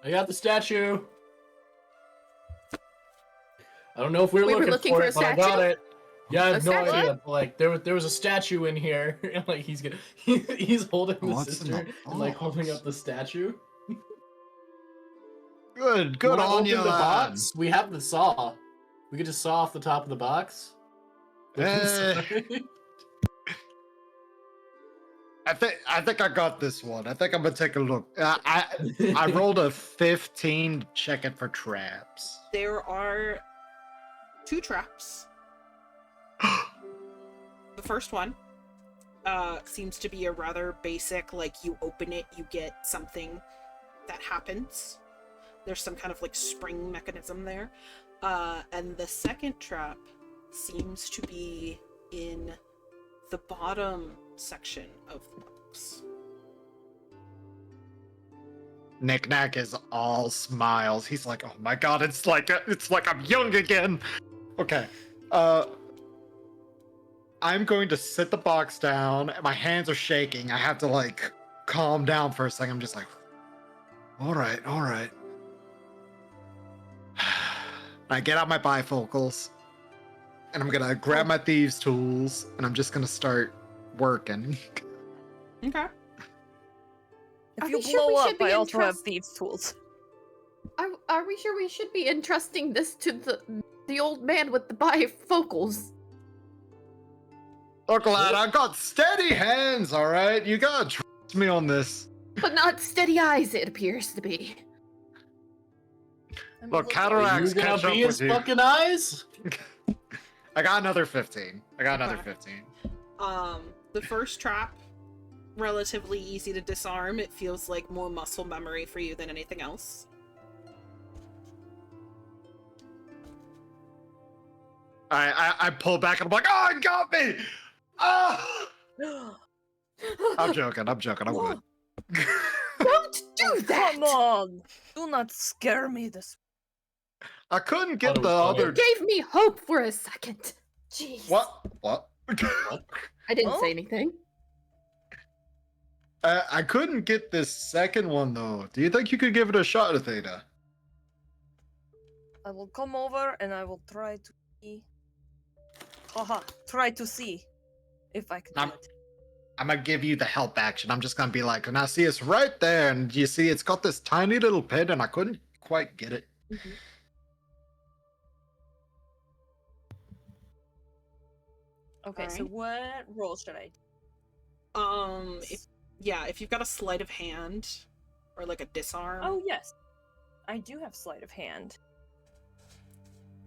I got the statue. I don't know if we were We were looking looking for for a it, but I got statue? it. Yeah, I A have no statue? idea. Like there was a statue in here. And, like he's holding the What's in sister the and like holding box? up the statue. Good Wanna on open you, the lad. box? We have the saw. We could just saw off the top of the box. Eh. I think I got this one. I think I'm gonna take a look. I rolled a 15 to check it for traps. There are 2 traps. The first one seems to be a rather basic, like you open it, you get something that happens. There's some kind of like spring mechanism there. And the second trap seems to be in the bottom section of the box. Knick-Knack is all smiles. He's like, "Oh my god, it's like I'm young again." Okay. I'm going to sit the box down. My hands are shaking. I have to like calm down for a second. I'm just like, all right. I get out my bifocals, and I'm gonna grab my thieves' tools, and I'm just gonna start working. Okay. If Are you we sure blow we up, should be I also have entrust- thieves' tools. Are we sure we should be entrusting this to the old man with the bifocals? Look, lad, I've got steady hands. All right, you gotta trust me on this. But not steady eyes, it appears to be. I'm Look, looking- cataracts You gonna catch up be his with you. fucking eyes? I got another 15. Okay. 15. The first trap, relatively easy to disarm. It feels like more muscle memory for you than anything else. I pull back and I'm like, oh, it got me! Oh! I'm joking. I won't. Don't do that! Come on! Do not scare me this. I couldn't get Thought it the was funny. other. Gave me hope for a second. Jeez. What? I didn't Huh? say anything. I couldn't get this second one though. Do you think you could give it a shot, Athena? I will come over and I will try to see. Haha, try to see if I can do I'm- it. I'm gonna give you the help action. I'm just gonna be like, now see, it's right there, and you see, it's got this tiny little pin, and I couldn't quite get it. Okay, so Alright. what roll should I do? If you've got a sleight of hand or like a disarm. Oh, yes. I do have sleight of hand.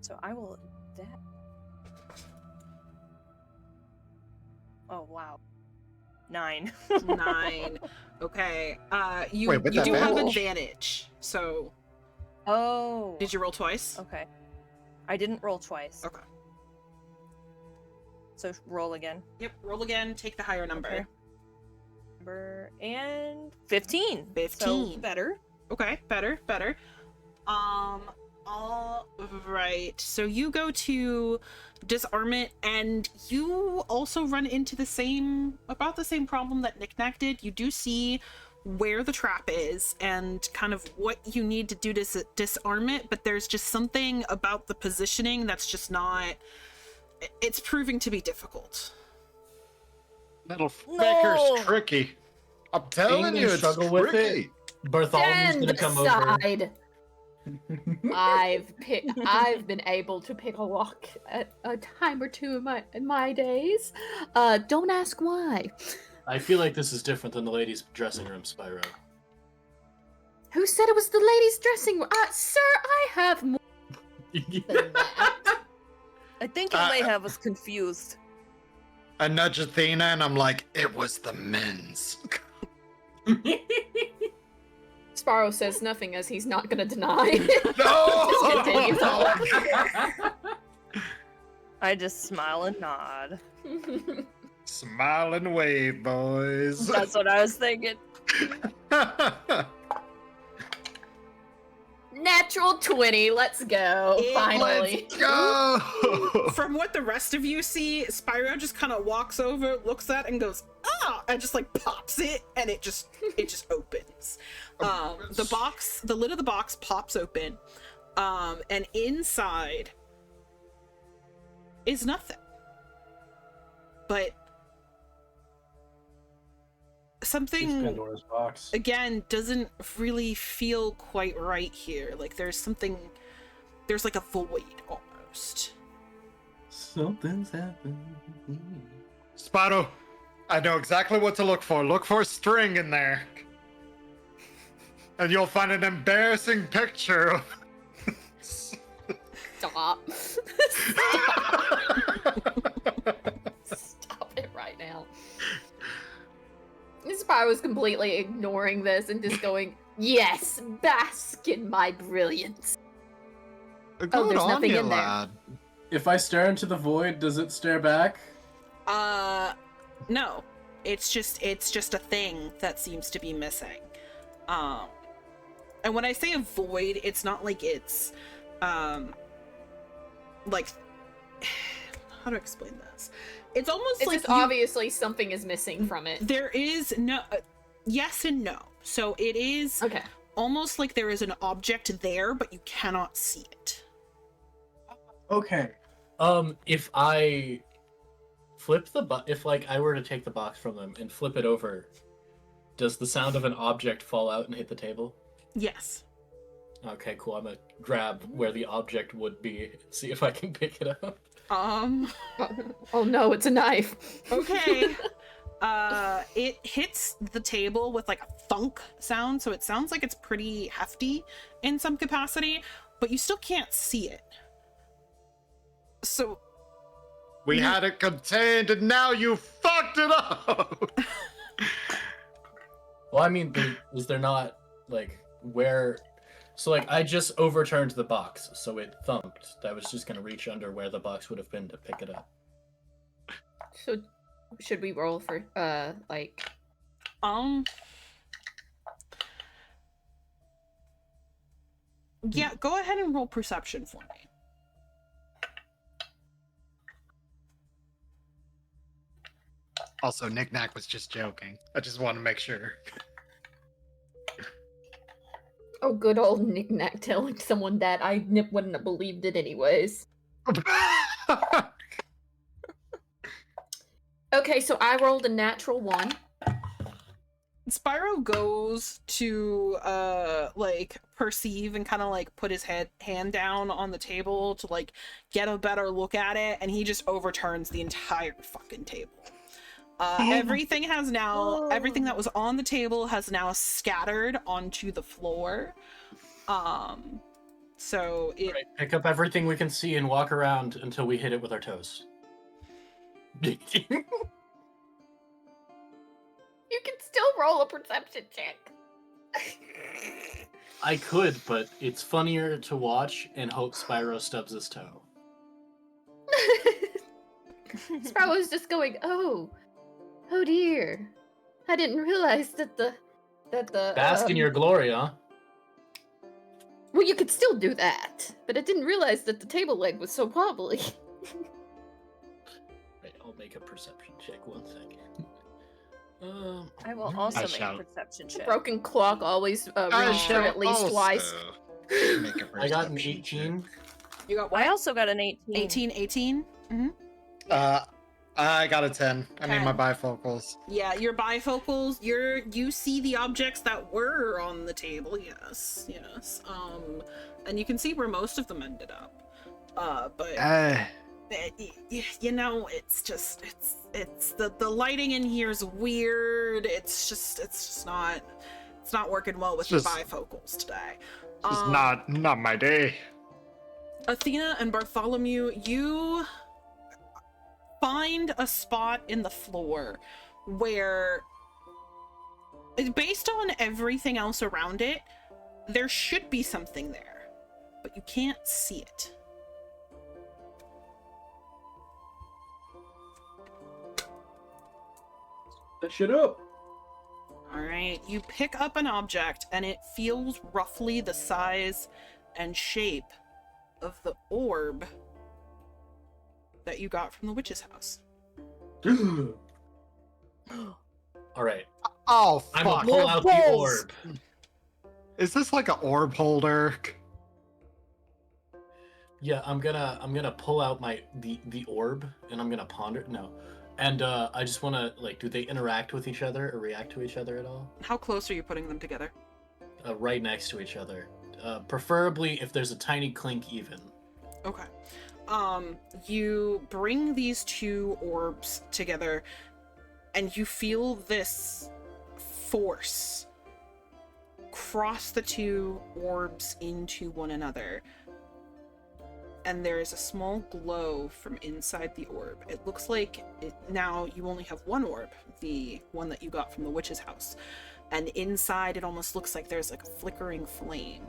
So I will do that. Oh, wow. 9. 9. Okay. You Wait, with you that do have advantage? advantage. So Oh. did you roll twice? Okay. I didn't roll twice. Okay. So roll again. Yep. Roll again. Take the higher number. Okay. Number and 15. 15. So better. Okay. Better. All right. So you go to disarm it, and you also run into about the same problem that Knick-Knack did. You do see where the trap is and kind of what you need to do to disarm it, but there's just something about the positioning that's just not. It's proving to be difficult. Little No! Baker's tricky. I'm telling England you, it's struggle with tricky. it. Bartholomew's Stand gonna come over. aside. I've been able to pick a lock at a time or two in my days. Don't ask why. I feel like this is different than the ladies' dressing room, Spyro. Who said it was the ladies' dressing room? Sir, I have more than that. I think you may have us confused. I nudge Athena and I'm like, it was the men's. Sparrow says nothing as he's not gonna deny. No! Just continues on. I just smile and nod. Smile and wave, boys. That's what I was thinking. Natural 20, let's go. Finally. Let's go! From what the rest of you see, Spyro just kind of walks over, looks at it, and goes, "Ah!" and just like pops it, and it just opens. The lid of the box pops open, and inside is nothing. But something Pandora's box. again doesn't really feel quite right here. Like there's like a void almost. Something's happened. Spyro, I know exactly what to look for. Look for a string in there. And you'll find an embarrassing picture of... Stop. Stop it right now. Spyro was completely ignoring this and just going, yes, bask in my brilliance. Good there's on nothing you, in there. lad. If I stare into the void, does it stare back? No. It's just a thing that seems to be missing. And when I say a void, it's not like it's, like, how to explain this? It's almost It's like just obviously something is missing from it. there is no, yes and no. So it is Okay. almost like there is an object there, but you cannot see it. Okay. If I flip if like I were to take the box from them and flip it over, does the sound of an object fall out and hit the table? Yes. Okay, cool. I'm gonna grab where the object would be and see if I can pick it up. Oh no, it's a knife. Okay. It hits the table with like a thunk sound, so it sounds like it's pretty hefty in some capacity, but you still can't see it. So We had it contained and now you fucked it up! Well, I mean, is there not like where? So like I just overturned the box, so it thumped. I was just gonna reach under where the box would have been to pick it up. So, should we roll for, like... Yeah, go ahead and roll perception for me. Also, Knick Knack was just joking. I just want to make sure. Oh, good old Knick Knack telling someone that I wouldn't have believed it anyways. Okay, so I rolled a natural 1. Spyro goes to like perceive and kind of like put his hand down on the table to like get a better look at it, and he just overturns the entire fucking table. Everything that was on the table has now scattered onto the floor. So it Right, pick up everything we can see and walk around until we hit it with our toes. You can still roll a perception check. I could, but it's funnier to watch and hope Spyro stubs his toe. Sprout was just going, oh dear. I didn't realize that the Bask in your glory, huh? Well, you could still do that, but I didn't realize that the table leg was so wobbly. Right, I'll make a perception check. 1 second. I will also I make shall- a perception The check. broken clock always I rings shall true at least also twice. make a I got an perception 18. you got I also got an 18. 18. Mm-hmm. check. I got a 10. I need my 10. bifocals. Yeah, your bifocals, you see the objects that were on the table, yes. And you can see where most of them ended up. But you know, it's just it's the lighting in here is weird. It's just not working well with your bifocals today. It's not my day. Athena and Bartholomew, you find a spot in the floor where, based on everything else around it, there should be something there, but you can't see it. That shit up. All right, you pick up an object and it feels roughly the size and shape of the orb that you got from the witch's house. All right. Oh, fuck. I'm gonna pull out the orb. Is this like an orb holder? Yeah, I'm gonna pull out the orb and I'm gonna ponder. No, and I just wanna like, do they interact with each other or react to each other at all? How close are you putting them together? Right next to each other. Preferably if there's a tiny clink even. Okay. You bring these two orbs together and you feel this force cross the two orbs into one another. And there is a small glow from inside the orb. It looks like now you only have one orb, the one that you got from the witch's house. And inside it almost looks like there's like a flickering flame.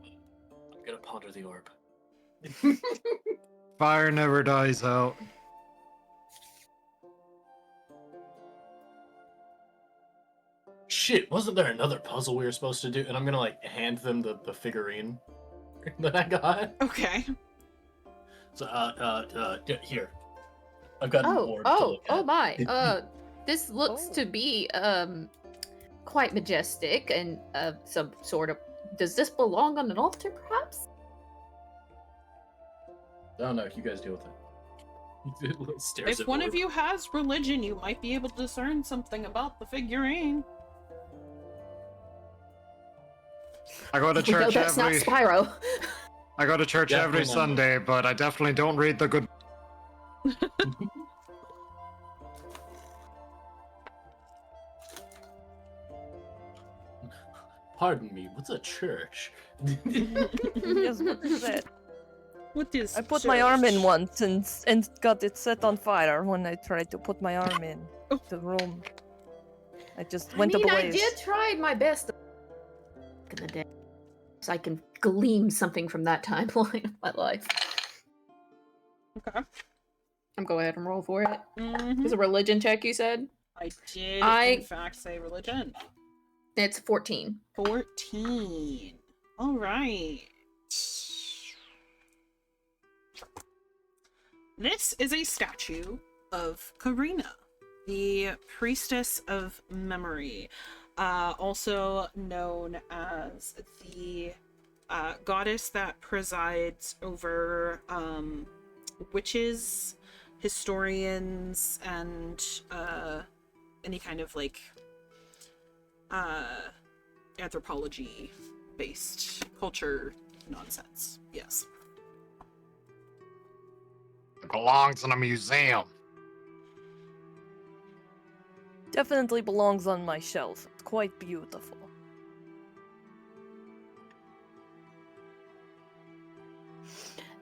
I'm gonna ponder the orb. Fire never dies out. Shit, wasn't there another puzzle we were supposed to do? And I'm gonna like hand them the figurine that I got. Okay. So here. I've got an orb to look at. Oh my. This looks to be quite majestic and some sort of. Does this belong on an altar, perhaps? I don't know. You guys deal with it. It stares If at one orb. of you has religion, you might be able to discern something about the figurine. I go to We know church that's every. not Spyro. I go to church every Definitely not. Sunday, but I definitely don't read the good. Pardon me. What's a church? Yes, what is that? What is I put my arm in once and got it set on fire when I tried to put my arm in the room. I just went I ablaze. did try my best in the day, so I can glean something from that timeline of my life. Okay. I'm go ahead and roll for it. Mhm. It's a religion check, you said? I did, I- in fact, say religion. It's 14. 14. All right. This is a statue of Karina, the priestess of memory, also known as the goddess that presides over witches, historians, and any kind of like anthropology based culture nonsense. Yes. It belongs in a museum. Definitely belongs on my shelf. It's quite beautiful.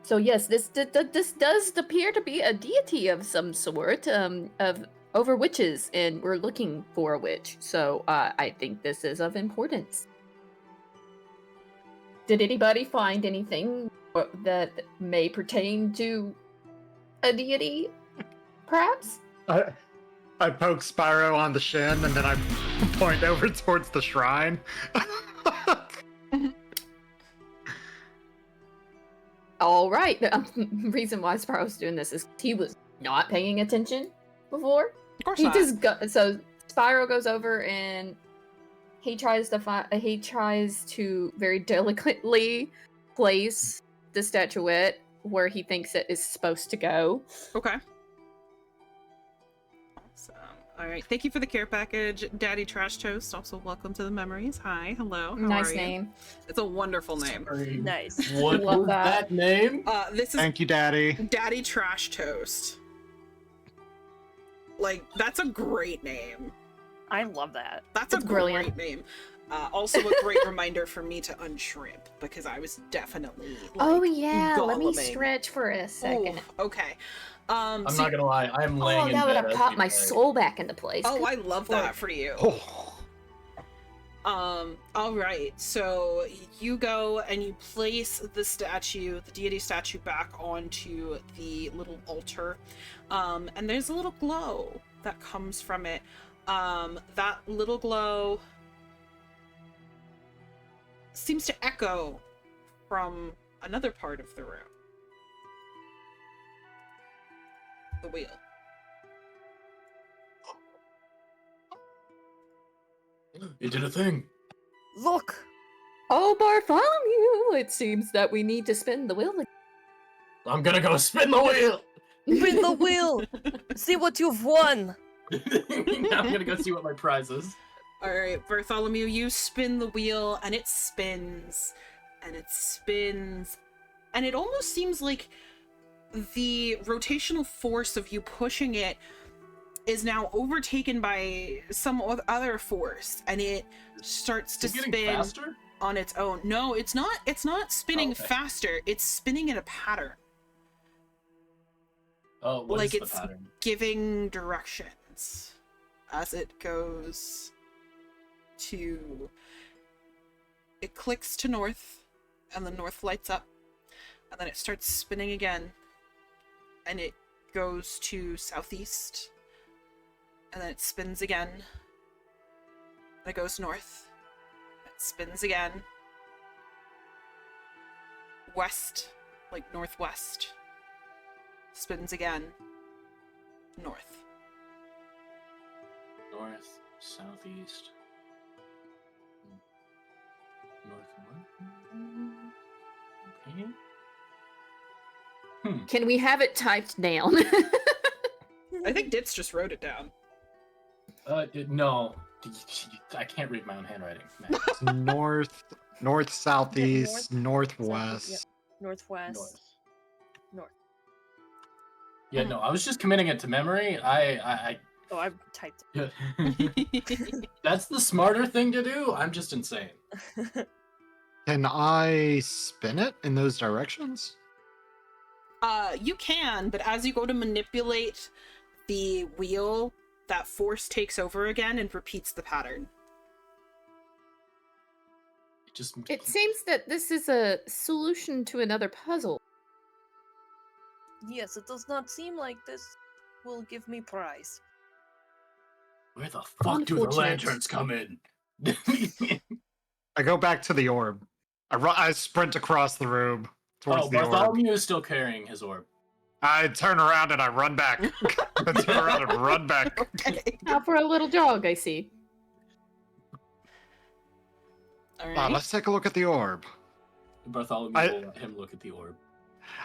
So yes, this does appear to be a deity of some sort, of over witches, and we're looking for a witch. So I think this is of importance. Did anybody find anything that may pertain to a deity, perhaps? I poke Spyro on the shin and then I point over towards the shrine. All right. The reason why Sparrow's doing this is he was not paying attention before. Of course He not. just so Spyro goes over and he tries to very delicately place the statuette where he thinks it is supposed to go. Okay. Awesome. All right. Thank you for the care package, Daddy Trash Toast. Also, welcome to the memories. Hi. Hello. How Nice are you? name. It's a wonderful name. Nice. What Love was that. that name? This is Thank you, Daddy. Daddy Trash Toast. Like, that's a great name. I love that. That's It's a brilliant. great name. Also a great reminder for me to unshrimp, because I was definitely, like, Oh yeah, let me golluming. stretch for a second. Oh, okay. I'm So- not gonna lie, I'm laying Oh, in that would bed have as popped we my play. soul back into place. Oh, I love that for you. Oh. All right. So you go and you place the statue, the deity statue, back onto the little altar. And there's a little glow that comes from it. That little glow seems to echo from another part of the room. The wheel. It did a thing. Look! Oh, Bartholomew! It seems that we need to spin the wheel. I'm gonna go spin the wheel. Spin the wheel! See what you've won! I'm gonna go see what my prize is. All right, Bartholomew, you spin the wheel, and it spins, and it spins, and it almost seems like the rotational force of you pushing it is now overtaken by some other force, and it starts to Is it getting spin faster? on its own. No, it's not. It's not spinning Okay. faster. It's spinning in a pattern, Oh, what like is it's the pattern? giving directions as it goes to. It clicks to north, and the north lights up, and then it starts spinning again, and it goes to southeast, and then it spins again, and it goes north, it spins again, west, like northwest, spins again, north. North, southeast, north. Okay. Can we have it typed down? I think Ditz just wrote it down. No. I can't read my own handwriting. Man. North, southeast, North, northwest. Yep. Northwest. North. North. Yeah, no, I was just committing it to memory. Oh, I typed That's the smarter thing to do. I'm just insane. it. Can I spin it in those directions? You can, but as you go to manipulate the wheel, that force takes over again and repeats the pattern. It seems that this is a solution to another puzzle. Yes, it does not seem like this will give me prize. Where the fuck do the Unfortunate. lanterns come in? I go back to the orb. I sprint across the room towards Oh, the orb. Bartholomew is still carrying his orb. I turn around and I run back. I turn around and run back. Okay. Out for a little jog, I see. Alright. Let's take a look at the orb. Bartholomew I- will let him look at the orb.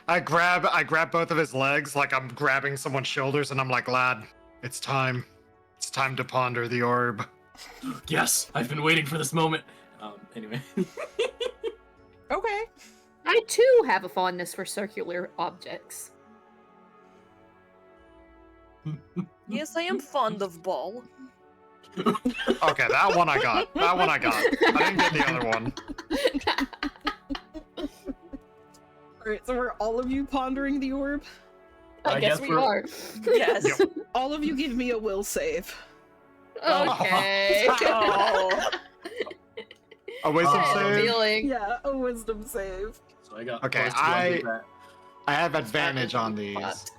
I grab both of his legs like I'm grabbing someone's shoulders, and I'm like, lad, it's time. It's time to ponder the orb. Yes, I've been waiting for this moment. Anyway. Okay. I too have a fondness for circular objects. Yes, I am fond of ball. Okay, that one I got. That one I got. I didn't get the other one. Alright, so are all of you pondering the orb? I I guess guess we we're- are. Yes. Yep. All of you give me a will save. Okay. Oh. A wisdom Oh, save? Feeling. Yeah, a wisdom save. So I got. Okay, plus two, I did I- that. I have advantage on these. Fucked.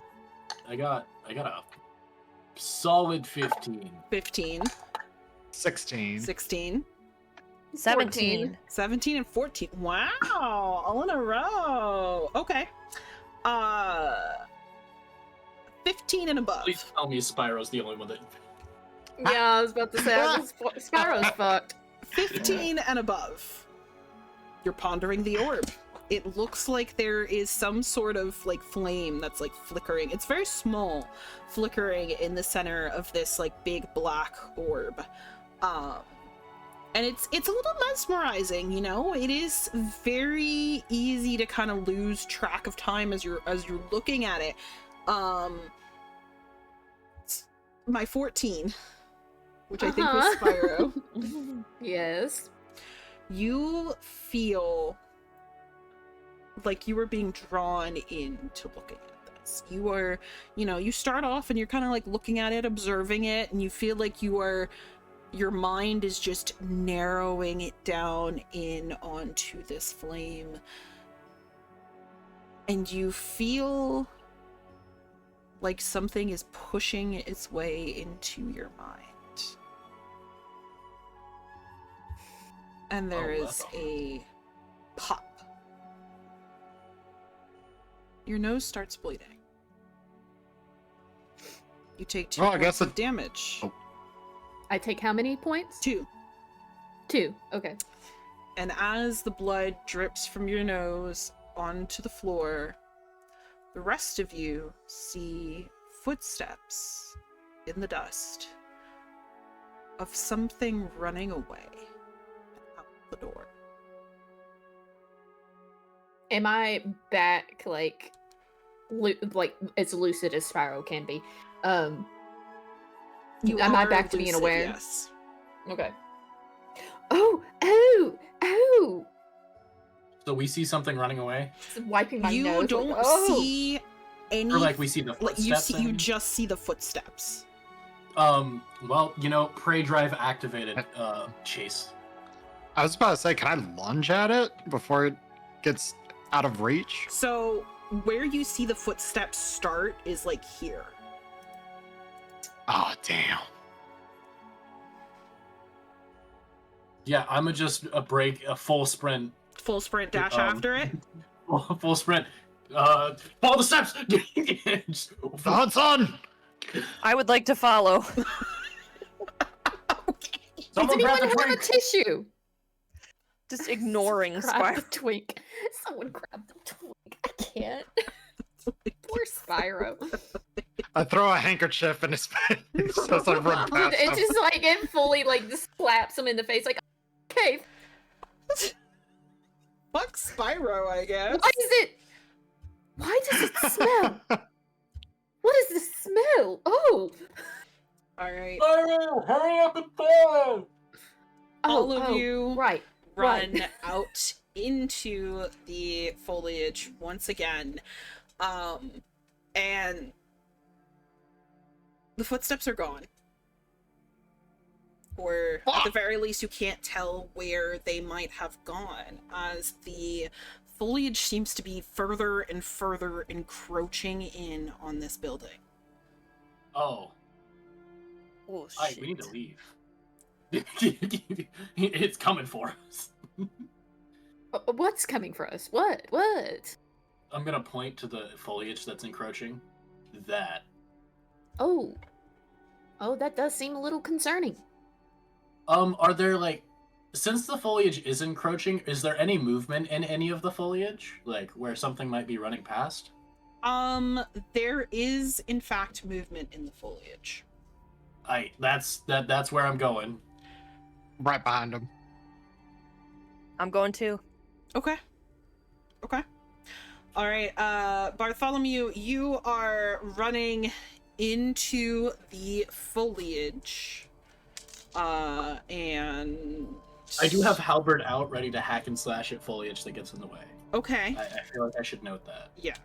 I got a solid 15. 15, 16. 16, 17. 17, and 14. Wow, all in a row. Okay. 15 and above. Please tell me Spyro's the only one that. Yeah, I was about to say, Spyro's fucked. 15 and above. You're pondering the orb. it looks like there is some sort of like flame that's like flickering. It's very small, flickering in the center of this like big black orb. And it's a little mesmerizing, you know? It is very easy to kind of lose track of time as you're looking at it. My 14, which I think was Spyro. Yes. You feel like you were being drawn into looking at this. You are, you know, you start off and you're kind of like looking at it, observing it, and you feel like your mind is just narrowing it down in onto this flame. And you feel like something is pushing its way into your mind. And there is a pop. Your nose starts bleeding. You take 2 points of damage. Oh. I take how many points? 2. 2. Okay. And as the blood drips from your nose onto the floor, the rest of you see footsteps in the dust of something running away out the door. Am I back like as lucid as Spyro can be? Am I back to being lucid, aware? Yes. Okay. Oh! So we see something running away? Just wiping my You nose. don't like, oh! see any. Or like we see the Like footsteps? you just see the footsteps. Well, you know, prey drive activated, chase. I was about to say, can I lunge at it before it gets out of reach? So where you see the footsteps start is like here. Oh, damn. Yeah, I'ma just break a full sprint. Full sprint dash after it. Full sprint. Follow the steps! The hunt's on! I would like to follow. Someone Does grab anyone the have a drink! tissue? Just ignoring Grab the Spyro. twink. Someone grab the twink. I can't. Poor Spyro. I throw a handkerchief in his face as I run past It him. just like it fully like just slaps him in the face like, okay, Fuck Spyro, I guess. why is it? Why does it smell? What is the smell? Oh, Alright. Spyro, hurry up and follow! All of you right, run right. out into the foliage once again. And the footsteps are gone. Or at the very least, you can't tell where they might have gone, as the foliage seems to be further and further encroaching in on this building. Oh, Oh Aye, shit. we need to leave. It's coming for us. What's coming for us? What? What? I'm gonna point to the foliage that's encroaching. That. Oh, that does seem a little concerning. Are there like, since the foliage is encroaching, is there any movement in any of the foliage? Like where something might be running past? There is in fact movement in the foliage. That's where I'm going. Right behind him. I'm going to. Okay. All right, Bartholomew, you are running into the foliage. And I do have halberd out, ready to hack and slash at foliage that gets in the way. Okay. I feel like I should note that. Yes.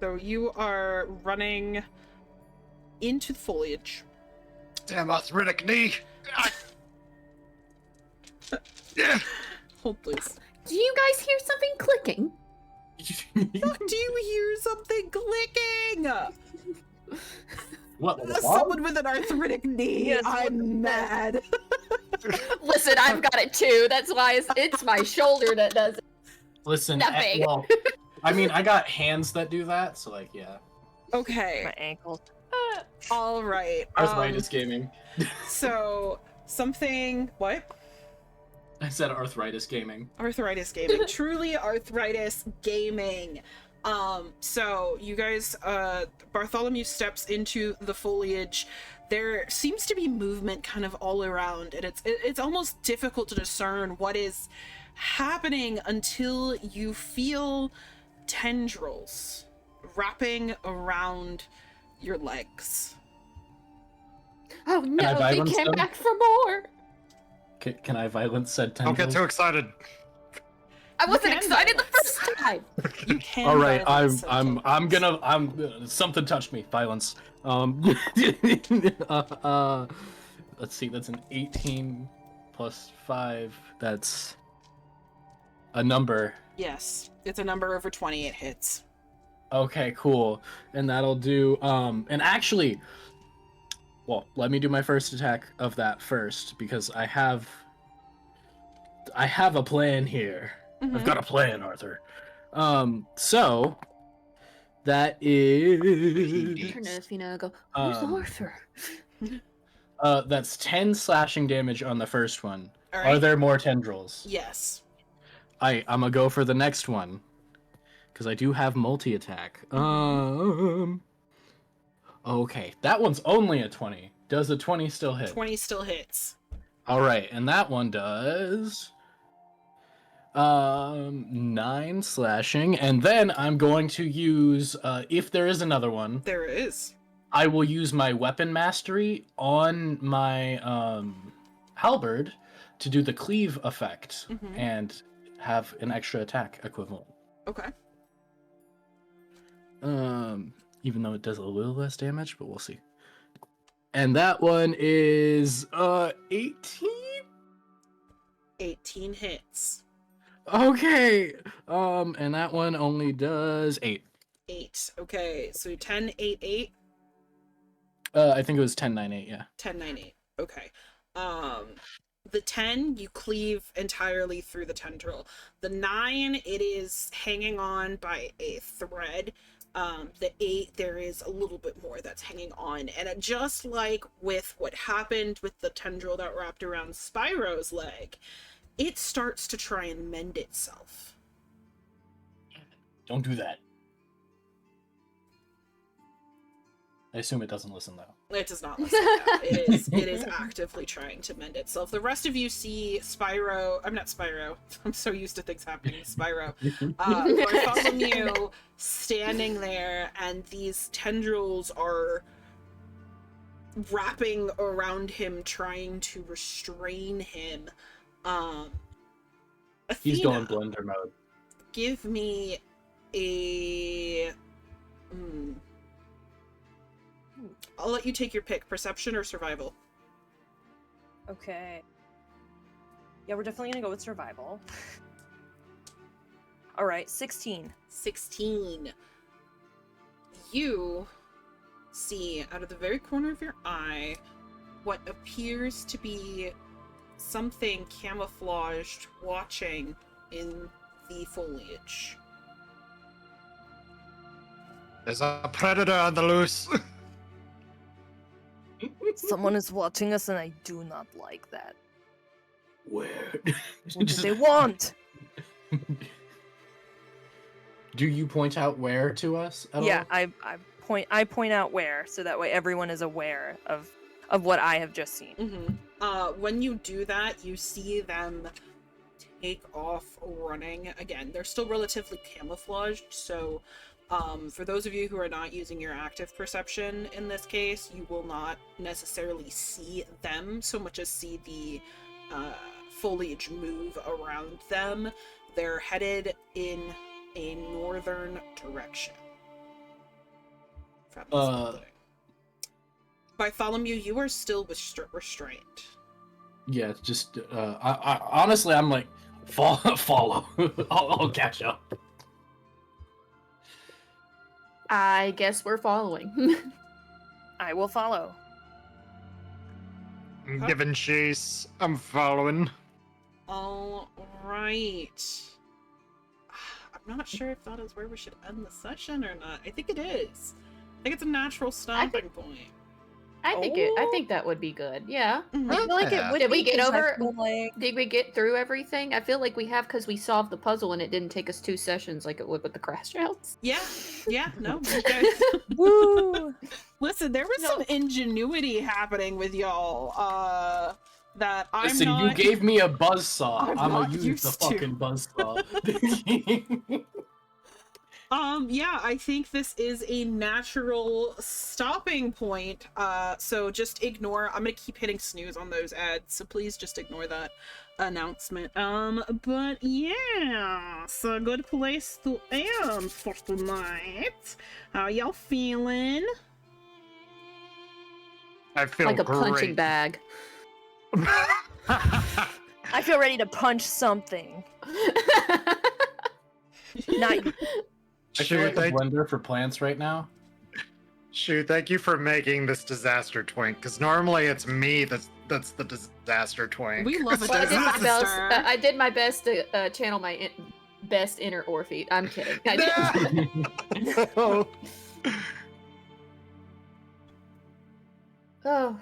So you are running into the foliage. Damn arthritic knee! Yeah. Hold please. Do you guys hear something clicking? Do you hear something clicking? What? As someone with an arthritic knee, Yes, I'm mad. Listen, I've got it too. That's why it's my shoulder that does it. Listen, Nothing. well, I mean, I got hands that do that, so like, yeah. Okay. My ankles. All right. Arthritis gaming. So something. What? I said arthritis gaming. Arthritis gaming. Truly arthritis gaming. So you guys, Bartholomew steps into the foliage. There seems to be movement kind of all around, and it's almost difficult to discern what is happening until you feel tendrils wrapping around your legs. Oh I no, they violence came them? back for more. Can I violence said Don't tendrils? get too excited. I wasn't can excited the violence. first time. You can. All right, violence I'm tendrils. something touched me. Violence. Let's see. That's an 18 plus 5. That's a number. Yes, it's a number over 20. It hits. Okay, cool. And that'll do. And actually, well, let me do my first attack of that first because I have a plan here. I've got a plan, Arthur. So that is Turn to Athena and go, who's Arthur? that's 10 slashing damage on the first one. All Are right. there more tendrils? Yes. I'm gonna go for the next one because I do have multi-attack. Okay, that one's only a 20. Does a 20 still hit? 20 still hits. All right, and that one does 9 slashing, and then I'm going to use if there is another one, There is. I will use my weapon mastery on my halberd to do the cleave effect and have an extra attack equivalent. Okay. Even though it does a little less damage, but we'll see. And that one is 18. 18 hits. Okay. And that one only does 8. 8. Okay, so 10, 8, 8. I think it was 10, 9, 8, yeah. 10, 9, 8. Okay. The 10, you cleave entirely through the tendril. The 9, it is hanging on by a thread. The 8, there is a little bit more that's hanging on. And just like with what happened with the tendril that wrapped around Spyro's leg, it starts to try and mend itself. Don't do that. I assume it doesn't listen though. It does not listen now. It is actively trying to mend itself. The rest of you see Spyro. I'm not Spyro. I'm so used to things happening to Spyro. Bartholomew standing there, and these tendrils are wrapping around him, trying to restrain him. He's Athena, going blender mode. give me a. I'll let you take your pick. Perception or survival? Okay. Yeah, we're definitely gonna go with survival. Alright, 16. 16. You see out of the very corner of your eye what appears to be something camouflaged watching in the foliage. There's a predator on the loose. Someone is watching us and I do not like that. Where? What do they want? Do you point out where to us at Yeah, all? I point out where, so that way everyone is aware of what I have just seen. When you do that, you see them take off running. Again, they're still relatively camouflaged, so for those of you who are not using your active perception in this case, you will not necessarily see them so much as see the foliage move around them. They're headed in a northern direction from this building. Bartholomew, you are still restrained. Yeah, just I honestly, I'm like follow. I'll catch up. I guess we're following. I will follow. I'm giving chase. I'm following. All right. I'm not sure if that is where we should end the session or not. I think it is. I think it's a natural stopping point. I think that would be good. Yeah. Mhm. I feel like Yeah. it would Did we be, get 'cause I over- feel like Did we get through everything? I feel like we have because we solved the puzzle and it didn't take us 2 sessions like it would with the crash outs. Yeah, no, you guys. woo. Listen, there was some No. ingenuity happening with y'all. That I'm Listen, not. you gave me a buzzsaw. I'm I'm not gonna use used the to. fucking buzzsaw. Yeah, I think this is a natural stopping point. So just ignore. I'm gonna keep hitting snooze on those ads, so please just ignore that announcement. But yeah, so a good place to end for tonight. How y'all feeling? I feel Like a great. punching bag. I feel ready to punch something. Not you. I feel like a thank, blender for plants right now. thank you for making this disaster twink, because normally it's me that's the disaster twink. We love a Well, disaster. I did my best to channel my best inner Orpheus. I'm kidding. I didn't. Oh.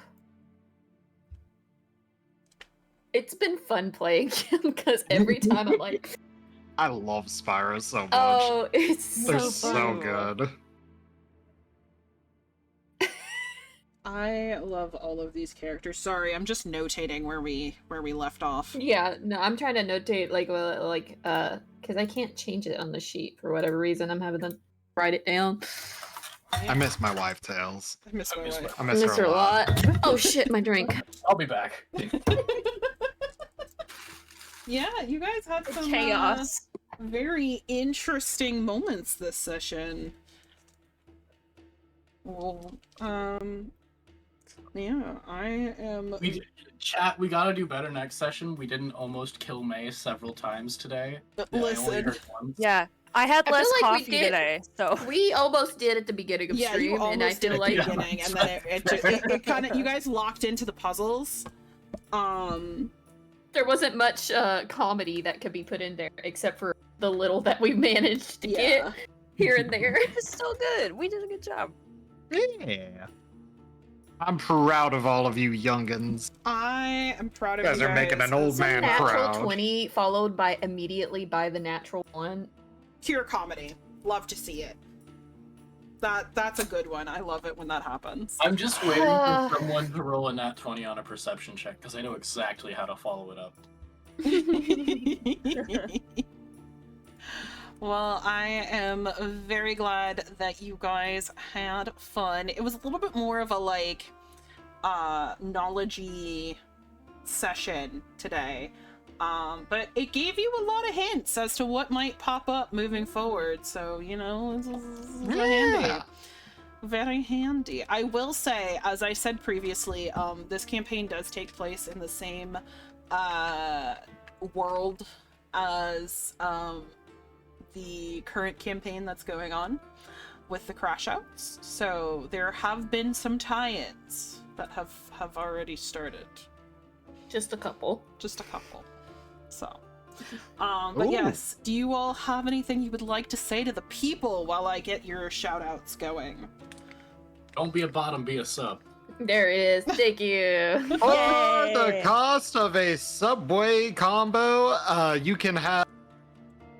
It's been fun playing because every time I'm like, I love Spyro so much. oh, it's They're so so fun. good. I love all of these characters. Sorry, I'm just notating where we left off. Yeah, no, I'm trying to notate because I can't change it on the sheet for whatever reason. I'm having to write it down. I miss my wife, Tails. I miss my wife. I miss her a lot. Oh shit, my drink. I'll be back. Yeah, you guys had some Chaos. very interesting moments this session. Well, yeah, I am. Chat, we gotta do better next session. We didn't almost kill May several times today. I only Listen. heard once. Yeah, I had I feel less like we coffee did- today, so We almost did at the beginning of Yeah, stream, you and I almost did feel at the like beginning, and then it kind of you guys locked into the puzzles. there wasn't much comedy that could be put in there, except for the little that we managed to Yeah. get here and there. it's still good. We did a good job. Yeah. I'm proud of all of you youngins. I am proud of You guys you are making an old Some man natural proud. 20 followed by immediately by the natural 1. Pure comedy. Love to see it. That's a good one. I love it when that happens. I'm just waiting for someone to roll a nat 20 on a perception check because I know exactly how to follow it up. Well, I am very glad that you guys had fun. It was a little bit more of a knowledge-y session today. But it gave you a lot of hints as to what might pop up moving forward. So, you know, it's very handy. Very handy. I will say, as I said previously, this campaign does take place in the same world as the current campaign that's going on with the crash outs. So there have been some tie-ins that have already started. Just a couple. Just a couple. So but yes, do you all have anything you would like to say to the people while I get your shout outs going? Don't be a bottom, be a sub. There it is. Thank you. For the Yay. cost of a Subway combo, you can have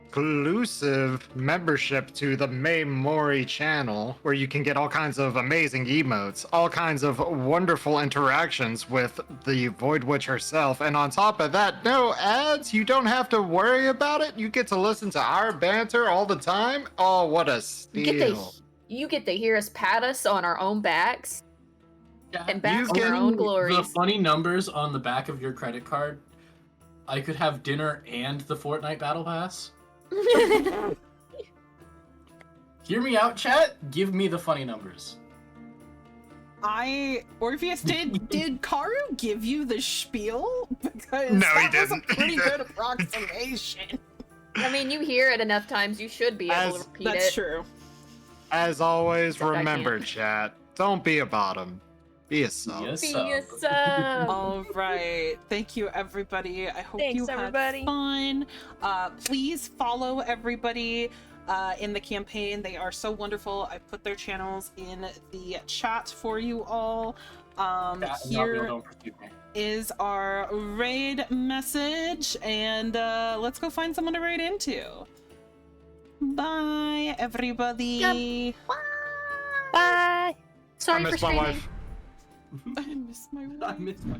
exclusive membership to the May Mori channel, where you can get all kinds of amazing emotes, all kinds of wonderful interactions with the Void Witch herself, and on top of that, no ads. You don't have to worry about it. You get to listen to our banter all the time. Oh, what a steal! You get to hear us pat us on our own backs and back on get our own The glories. funny numbers on the back of your credit card. I could have dinner and the Fortnite Battle Pass. Hear me out, chat. Give me the funny numbers. Orpheus, did Karu give you the spiel? Because No, that he was didn't. a pretty good approximation. I mean, you hear it enough times, you should be able to repeat That's it. true. As always, Except I remember, can't. chat, don't be a bottom, be a sub. Yes, Be sub. a sub. All right. Thank you, everybody. I hope Thanks, you everybody. had fun. Please follow everybody in the campaign. They are so wonderful. I put their channels in the chat for you all. Here don't perceive me. is our raid message, and let's go find someone to raid into. Bye, everybody. Bye. Sorry I for miss my screaming. wife. I miss my wife. I miss my